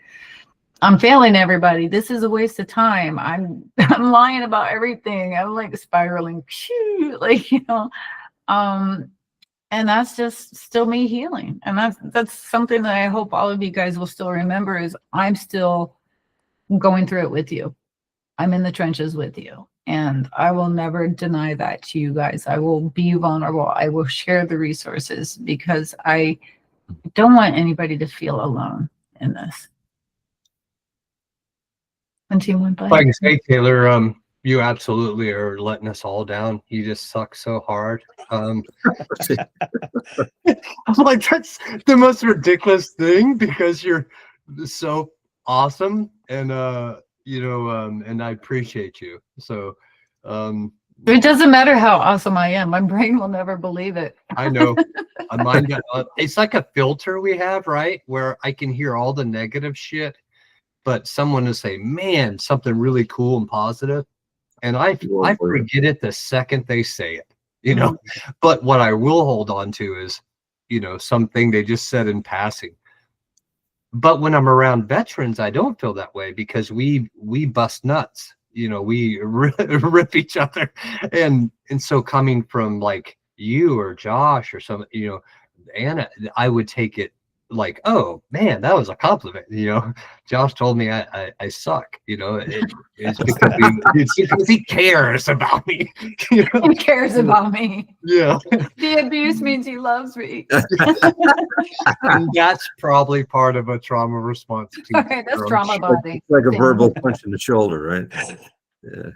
I'm failing everybody. This is a waste of time. I'm lying about everything. I'm spiraling, and that's just still me healing. And that's something that I hope all of you guys will still remember is I'm still going through it with you. I'm in the trenches with you. And I will never deny that to you guys. I will be vulnerable. I will share the resources because I don't want anybody to feel alone in this. If I can say, Taylor, you absolutely are letting us all down. You just suck so hard. I'm like, that's the most ridiculous thing because you're so awesome, and and I appreciate you. So it doesn't matter how awesome I am. My brain will never believe it. I know. It's like a filter we have, right? Where I can hear all the negative shit, but someone will say, "Man, something really cool and positive," and I forget it the second they say it, But what I will hold on to is, something they just said in passing. But when I'm around veterans, I don't feel that way because we bust nuts, we rip each other, and so coming from like you or Josh or some, Anna, I would take it like, oh man, that was a compliment. Josh told me I suck. It's because he cares about me. He cares about me. Yeah. The abuse means he loves me. And that's probably part of a trauma response too. Okay, that's trauma bonding. It's like a verbal punch in the shoulder, right? Yeah.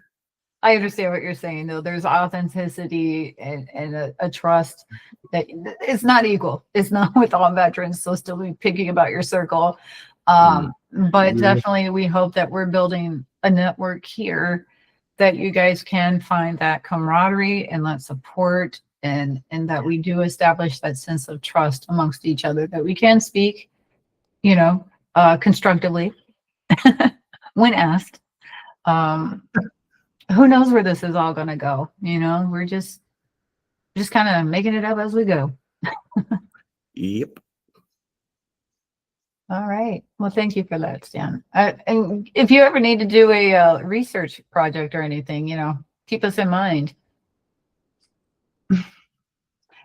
I understand what you're saying, though. There's authenticity and a trust that it's not equal. It's not with all veterans, so still be picking about your circle. But definitely we hope that we're building a network here that you guys can find that camaraderie and that support, and that we do establish that sense of trust amongst each other, that we can speak, constructively when asked. Who knows where this is all going to go? We're just kind of making it up as we go. Yep. All right. Well, thank you for that, Stan. And if you ever need to do a research project or anything, keep us in mind.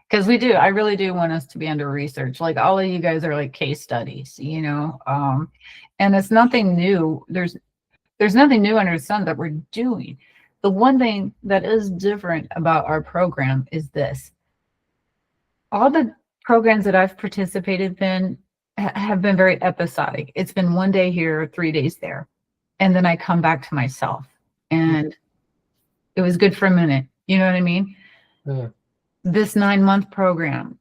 Because I really do want us to be under research. Like all of you guys are like case studies, and it's nothing new. There's nothing new under the sun that we're doing. The one thing that is different about our program is this. All the programs that I've participated in have been very episodic. It's been 1 day here, 3 days there. And then I come back to myself. And it was good for a minute. You know what I mean? Yeah. This 9-month program,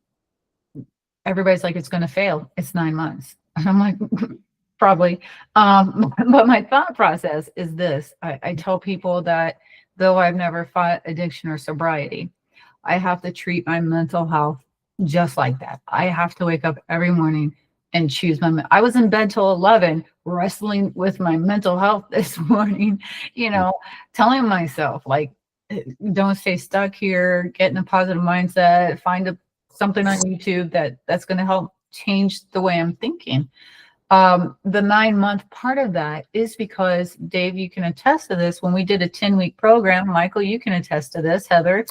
everybody's like, it's going to fail. It's 9 months. And I'm like, probably. But my thought process is this. I tell people that though I've never fought addiction or sobriety, I have to treat my mental health just like that. I have to wake up every morning and choose I was in bed till 11 wrestling with my mental health this morning, telling myself like, don't stay stuck here, get in a positive mindset, find something on YouTube that's going to help change the way I'm thinking. The 9-month part of that is because, Dave, you can attest to this. When we did a 10-week program, Michael, you can attest to this, Heather.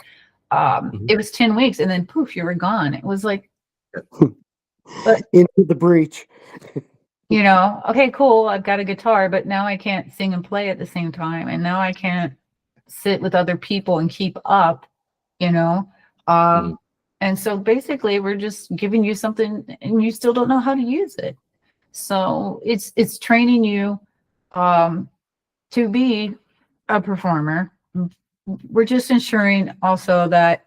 It was 10 weeks and then poof, you were gone. It was like, into the breach. Okay, cool. I've got a guitar, but now I can't sing and play at the same time. And now I can't sit with other people and keep up, And so basically we're just giving you something and you still don't know how to use it. So it's training you to be a performer. We're just ensuring also that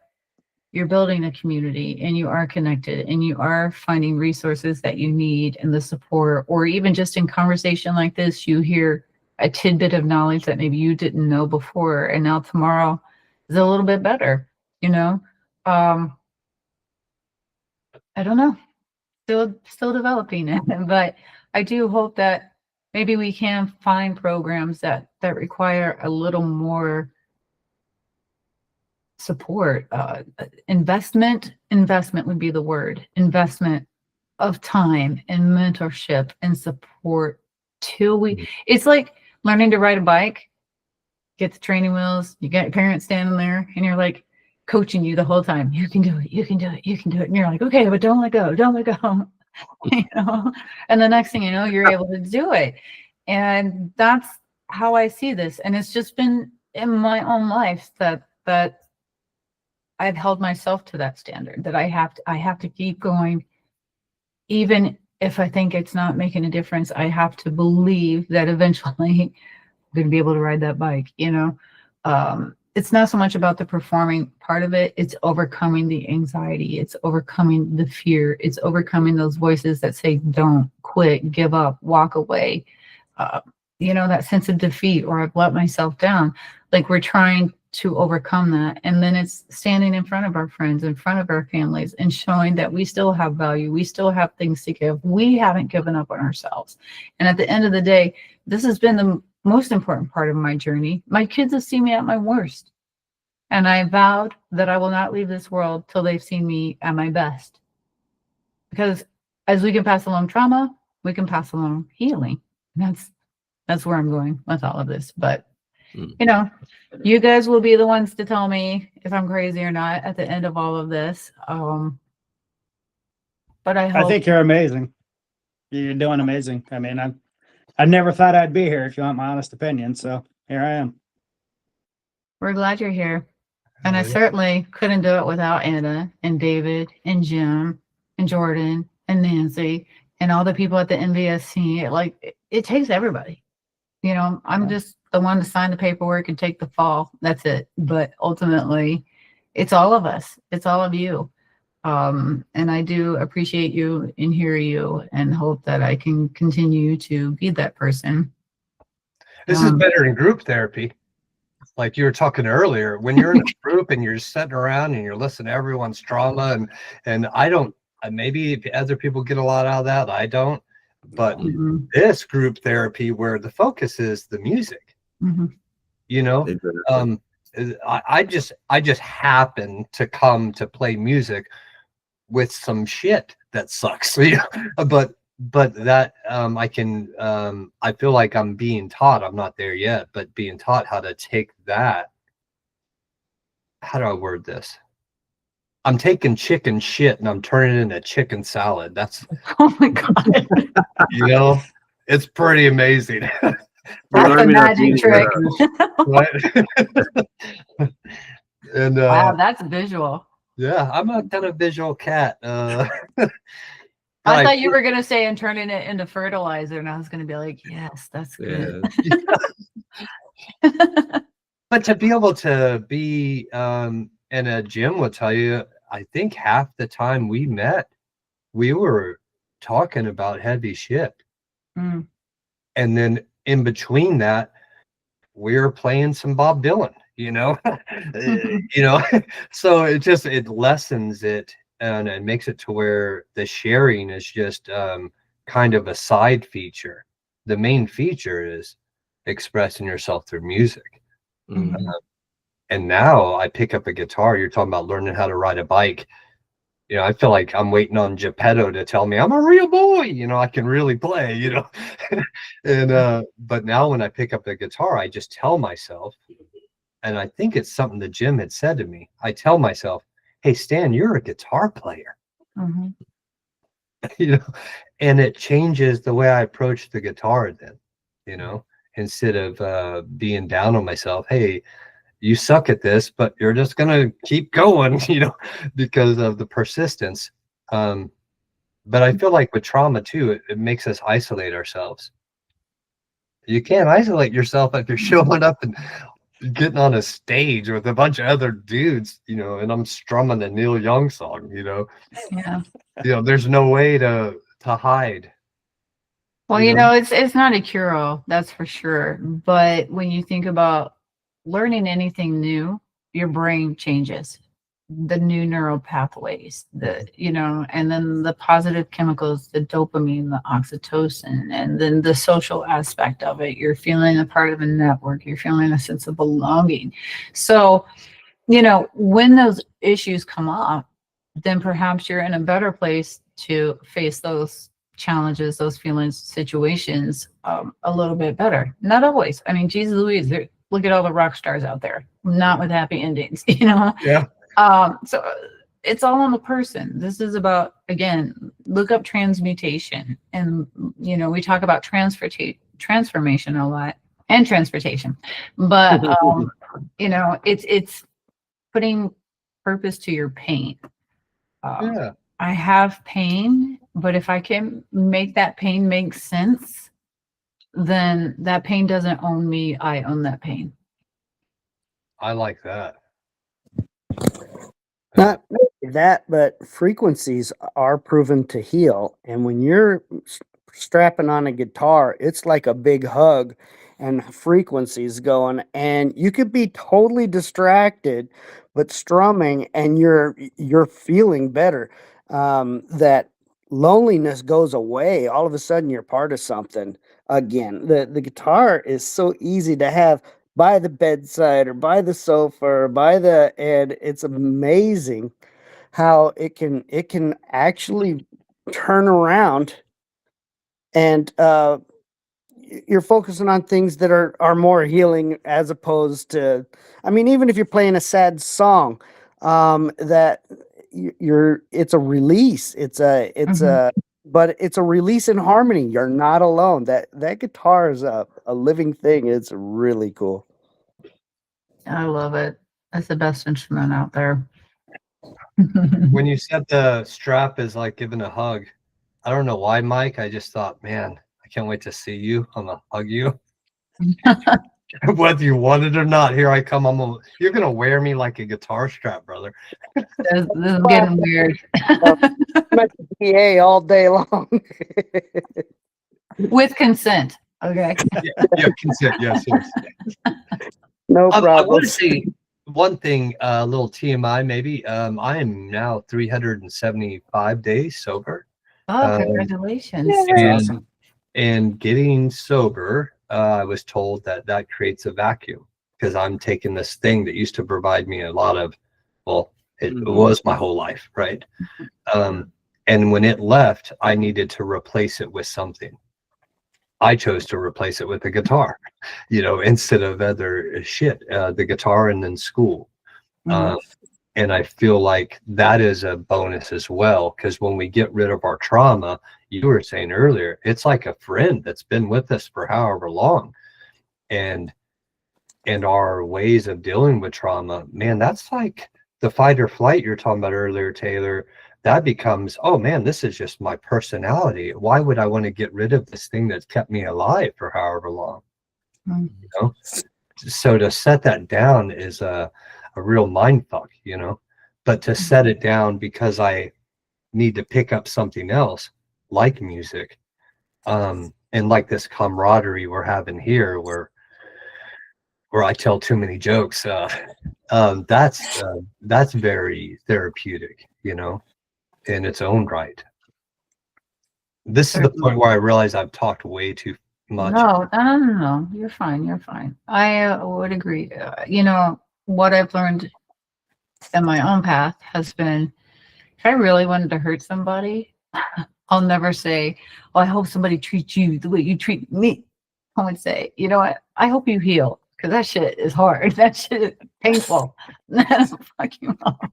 you're building a community and you are connected and you are finding resources that you need and the support, or even just in conversation like this, you hear a tidbit of knowledge that maybe you didn't know before. And now tomorrow is a little bit better, I don't know. Still developing it, but I do hope that maybe we can find programs that require a little more support. Investment would be the word. Investment of time and mentorship and support till it's like learning to ride a bike. Get the training wheels, you got your parents standing there and you're like coaching you the whole time. You can do it, you can do it, you can do it. And you're like, okay, but don't let go. And the next thing you know, you're able to do it. And that's how I see this. And it's just been in my own life that I've held myself to that standard, that I have to keep going. Even if I think it's not making a difference, I have to believe that eventually I'm going to be able to ride that bike, It's not so much about the performing part of it. It's overcoming the anxiety. It's overcoming the fear. It's overcoming those voices that say, don't quit, give up, walk away. That sense of defeat, or I've let myself down. Like we're trying to overcome that. And then it's standing in front of our friends, in front of our families, and showing that we still have value. We still have things to give. We haven't given up on ourselves. And at the end of the day, this has been the most important part of my journey. My kids have seen me at my worst. And I vowed that I will not leave this world till they've seen me at my best. Because as we can pass along trauma, we can pass along healing. And that's where I'm going with all of this. But, you guys will be the ones to tell me if I'm crazy or not at the end of all of this. But I hope. I think you're amazing. You're doing amazing. I mean, I never thought I'd be here, if you want my honest opinion. So here I am. We're glad you're here. And I Oh, yeah. certainly couldn't do it without Anna and David and Jim and Jordan and Nancy and all the people at the NVSC. Like it takes everybody. You know, I'm just the one to sign the paperwork and take the fall. That's it. But ultimately, it's all of us. It's all of you. And I do appreciate you and hear you and hope that I can continue to be that person. This is better in group therapy. Like you were talking earlier, when you're in a group and you're just sitting around and you're listening to everyone's drama, and I don't, maybe if other people get a lot out of that, I don't. But this group therapy where the focus is the music, you know, I just happen to come to play music with some shit that sucks, but that I can I feel like I'm being taught, I'm not there yet, but being taught how to take that. How do I word this? I'm taking chicken shit and I'm turning it into chicken salad. That's Oh my God. you know, it's pretty amazing. That's a magic trick. Right? And Wow, that's visual. yeah, I'm a kind of visual cat. I thought you were going to say and turning it into fertilizer, and I was going to be like, yes, that's good. But to be able to be and Jim will tell you, I think half the time we met, we were talking about heavy shit. And then in between that, we were playing some Bob Dylan, you know, you know, so it lessens it and it makes it to where the sharing is just kind of a side feature. The main feature is expressing yourself through music. And now I pick up a guitar. You're talking about learning how to ride a bike. You know, I feel like I'm waiting on Geppetto to tell me I'm a real boy. You know, I can really play, you know. And but now when I pick up the guitar, I just tell myself, and I think it's something that Jim had said to me. I tell myself, hey, Stan, you're a guitar player. You know, and it changes the way I approach the guitar then, you know, instead of being down on myself. Hey, you suck at this, but you're just going to keep going, you know, because of the persistence. But I feel like with trauma too, it makes us isolate ourselves. You can't isolate yourself if you're showing up and getting on a stage with a bunch of other dudes, you know, and I'm strumming a Neil Young song, you know. Yeah. You know, there's no way to hide. Well, you know, it's not a cure-all, that's for sure. But when you think about learning anything new, your brain changes. The new neural pathways, you know, and then the positive chemicals, the dopamine, the oxytocin, and then the social aspect of it. You're feeling a part of a network. You're feeling a sense of belonging. So, you know, when those issues come up, then perhaps you're in a better place to face those challenges, those feelings, situations a little bit better. Not always. I mean, Jesus Louise, look at all the rock stars out there, not with happy endings, you know? Yeah. So it's all on the person. This is about, again, look up transmutation. And, you know, we talk about transformation a lot and transportation, but, you know, it's putting purpose to your pain. Yeah. I have pain, but if I can make that pain make sense, then that pain doesn't own me. I own that pain. I like that. Not only that, but frequencies are proven to heal. And when you're strapping on a guitar, it's like a big hug and frequencies going. And you could be totally distracted, but strumming and you're feeling better. That loneliness goes away. All of a sudden you're part of something again. The guitar is so easy to have by the bedside or by the sofa or and it's amazing how it can actually turn around and you're focusing on things that are more healing as opposed to, I mean, even if you're playing a sad song, that it's a release. It's a but it's a release in harmony. You're not alone. That guitar is a living thing. It's really cool. I love it. That's the best instrument out there. When you said the strap is like giving a hug, I don't know why, Mike. I just thought, man, I can't wait to see you. I'm gonna hug you. Whether you want it or not, here I come. You're gonna wear me like a guitar strap, brother. This is getting weird. I'm at the PA all day long. With consent. Okay. Yeah, consent. Yes, yes. No I problem. want to say one thing, a little TMI maybe. I am now 375 days sober. Oh, congratulations. And, and getting sober, I was told that creates a vacuum because I'm taking this thing that used to provide me a lot of, well, it was my whole life, right? And when it left, I needed to replace it with something. I chose to replace it with a guitar, instead of other shit, the guitar and then school. And I feel like that is a bonus as well, because when we get rid of our trauma, you were saying earlier, it's like a friend that's been with us for however long. And our ways of dealing with trauma, man, that's like the fight or flight you're talking about earlier, Taylor. That becomes, oh man, this is just my personality. Why would I want to get rid of this thing that's kept me alive for however long? So to set that down is a real mind fuck, but to set it down because I need to pick up something else like music, and like this camaraderie we're having here where I tell too many jokes, that's very therapeutic, in its own right. This is the point where I realize I've talked way too much. No. You're fine. You're fine. I would agree. What I've learned in my own path has been, if I really wanted to hurt somebody, I'll never say, "Oh, I hope somebody treats you the way you treat me." I would say, "You know what? I hope you heal, because that shit is hard. That shit is painful." That's fucking wrong.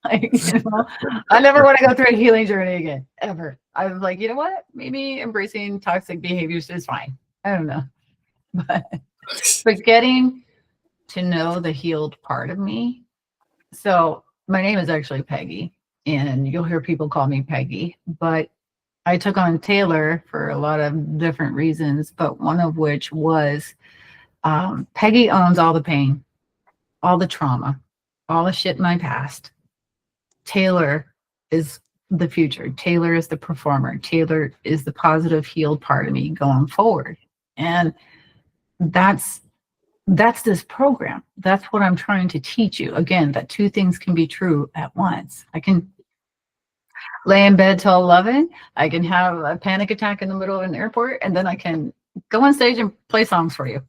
I never want to go through a healing journey again, ever. I was like, you know what? Maybe embracing toxic behaviors is fine. I don't know, but getting to know the healed part of me. So my name is actually Peggy, and you'll hear people call me Peggy, but I took on Taylor for a lot of different reasons, but one of which was Peggy owns all the pain, all the trauma, all the shit in my past. Taylor is the future. Taylor is the performer. Taylor is the positive, healed part of me going forward. And that's this program. That's what I'm trying to teach you. Again, that two things can be true at once. I can lay in bed till 11. I can have a panic attack in the middle of an airport, and then I can go on stage and play songs for you.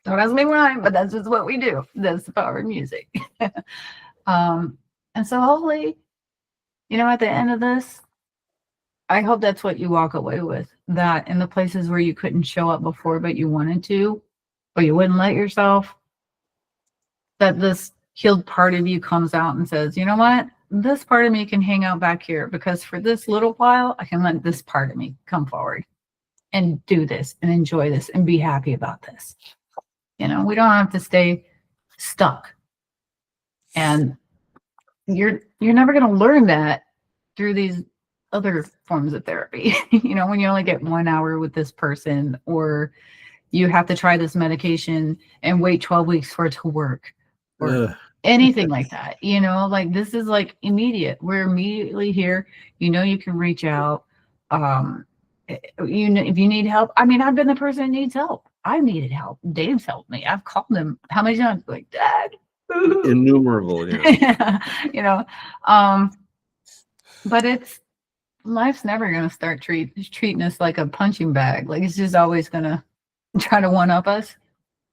Don't ask me why, but that's just what we do. That's the power of music. And so hopefully, at the end of this, I hope that's what you walk away with. That in the places where you couldn't show up before, but you wanted to, or you wouldn't let yourself, that this healed part of you comes out and says, you know what? This part of me can hang out back here, because for this little while, I can let this part of me come forward and do this and enjoy this and be happy about this. We don't have to stay stuck. And you're never going to learn that through these other forms of therapy. When you only get 1 hour with this person, or you have to try this medication and wait 12 weeks for it to work, or anything like that. This is like immediate. We're immediately here. You can reach out. If you need help. I mean, I've been the person that needs help. I've needed help. Dave's helped me. I've called him how many times? Like, Dad. Innumerable, yeah. But life's never gonna start treating us like a punching bag. Like, it's just always gonna try to one up us.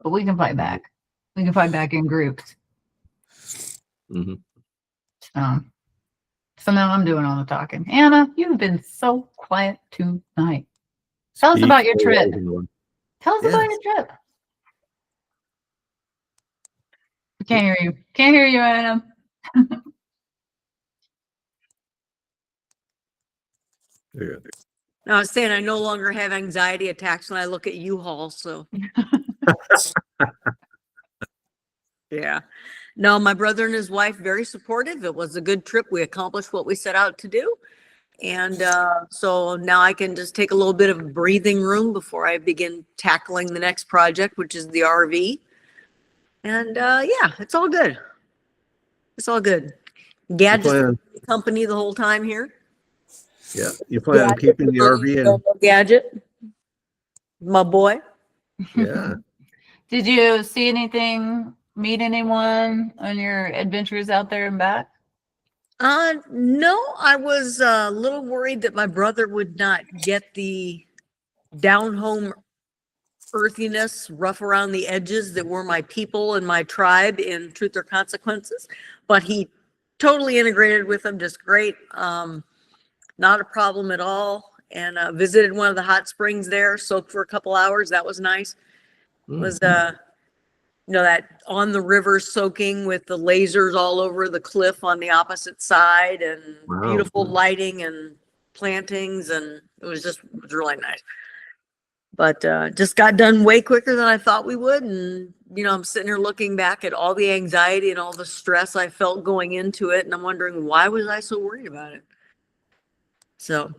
But we can fight back. We can fight back in groups. Mm-hmm. So now I'm doing all the talking. Anna, you've been so quiet tonight. Tell us about your trip. Tell us about your trip. I can't hear you. Can't hear you, Anna. Yeah. No, I was saying I no longer have anxiety attacks when I look at U-Haul, so. Yeah. No, my brother and his wife, very supportive. It was a good trip. We accomplished what we set out to do. And so now I can just take a little bit of breathing room before I begin tackling the next project, which is the RV. And yeah, it's all good. It's all good. Gadget company the whole time here. Yeah. You plan on keeping the RV in? Gadget. My boy. Yeah. Did you see anything, meet anyone on your adventures out there and back? No, I was a little worried that my brother would not get the down home earthiness, rough around the edges that were my people and my tribe in Truth or Consequences, but he totally integrated with them just great. Not a problem at all. And visited one of the hot springs there, soaked for a couple hours. That was nice. Was you know, that on the river soaking with the lasers all over the cliff on the opposite side, and beautiful lighting and plantings, and it was really nice. But just got done way quicker than I thought we would. And, you know, I'm sitting here looking back at all the anxiety and all the stress I felt going into it. And I'm wondering, why was I so worried about it? So.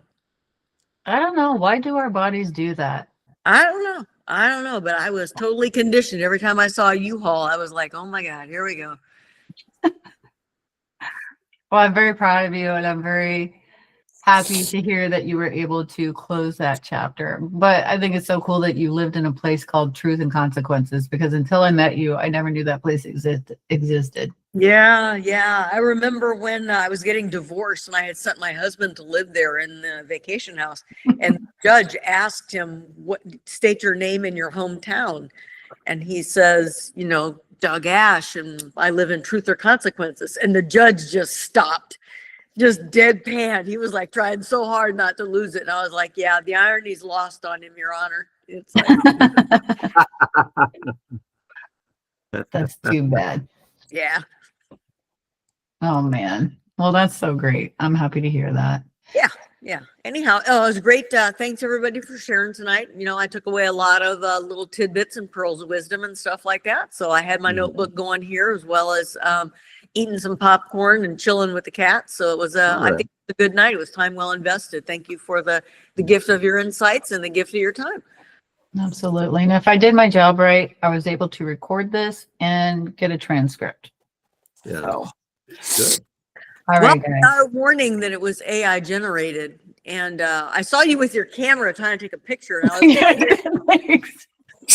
I don't know. Why do our bodies do that? I don't know, but I was totally conditioned. Every time I saw a U-Haul, I was like, oh my God, here we go. Well, I'm very proud of you, and I'm very happy to hear that you were able to close that chapter. But I think it's so cool that you lived in a place called Truth and Consequences, because until I met you, I never knew that place existed. Yeah. I remember when I was getting divorced and I had sent my husband to live there in the vacation house, and the judge asked him, state your name in your hometown. And he says, you know, Doug Ash, and I live in Truth or Consequences. And the judge just stopped, just deadpan. He was like trying so hard not to lose it. And I was like, yeah, the irony's lost on him, Your Honor. It's like, That's too bad. yeah. Oh man. Well, that's so great. I'm happy to hear that. Yeah. Anyhow, it was great. Thanks everybody for sharing tonight. You know, I took away a lot of little tidbits and pearls of wisdom and stuff like that. So I had my notebook going here, as well as eating some popcorn and chilling with the cat. So it was, I think, a good night. It was time well invested. Thank you for the gift of your insights and the gift of your time. Absolutely. And if I did my job right, I was able to record this and get a transcript. Yeah. So. Good. All right, guys. Warning that it was AI generated. And I saw you with your camera trying to take a picture. And I was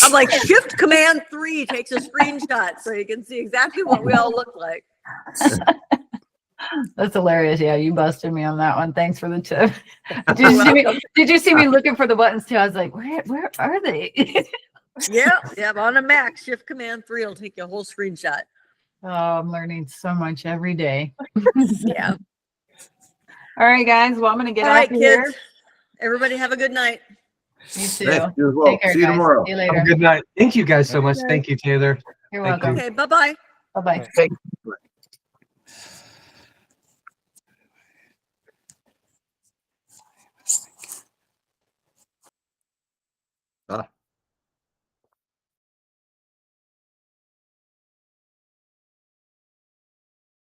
I'm like, Shift Command 3 takes a screenshot so you can see exactly what we all look like. That's hilarious. Yeah, you busted me on that one. Thanks for the tip. Did you see me looking for the buttons too? I was like, where are they? Yeah, on a Mac, Shift Command 3 will take you a whole screenshot. Oh, I'm learning so much every day. Yeah. All right, guys. Well, I'm going to get All out right, here. kids. Everybody have a good night. You too. Thanks, you as well. Take care, See you guys. tomorrow. See you Have later. a good night. Thank you guys so much. Thank you, Taylor. You're Thank welcome. you. Okay, bye-bye. Bye-bye.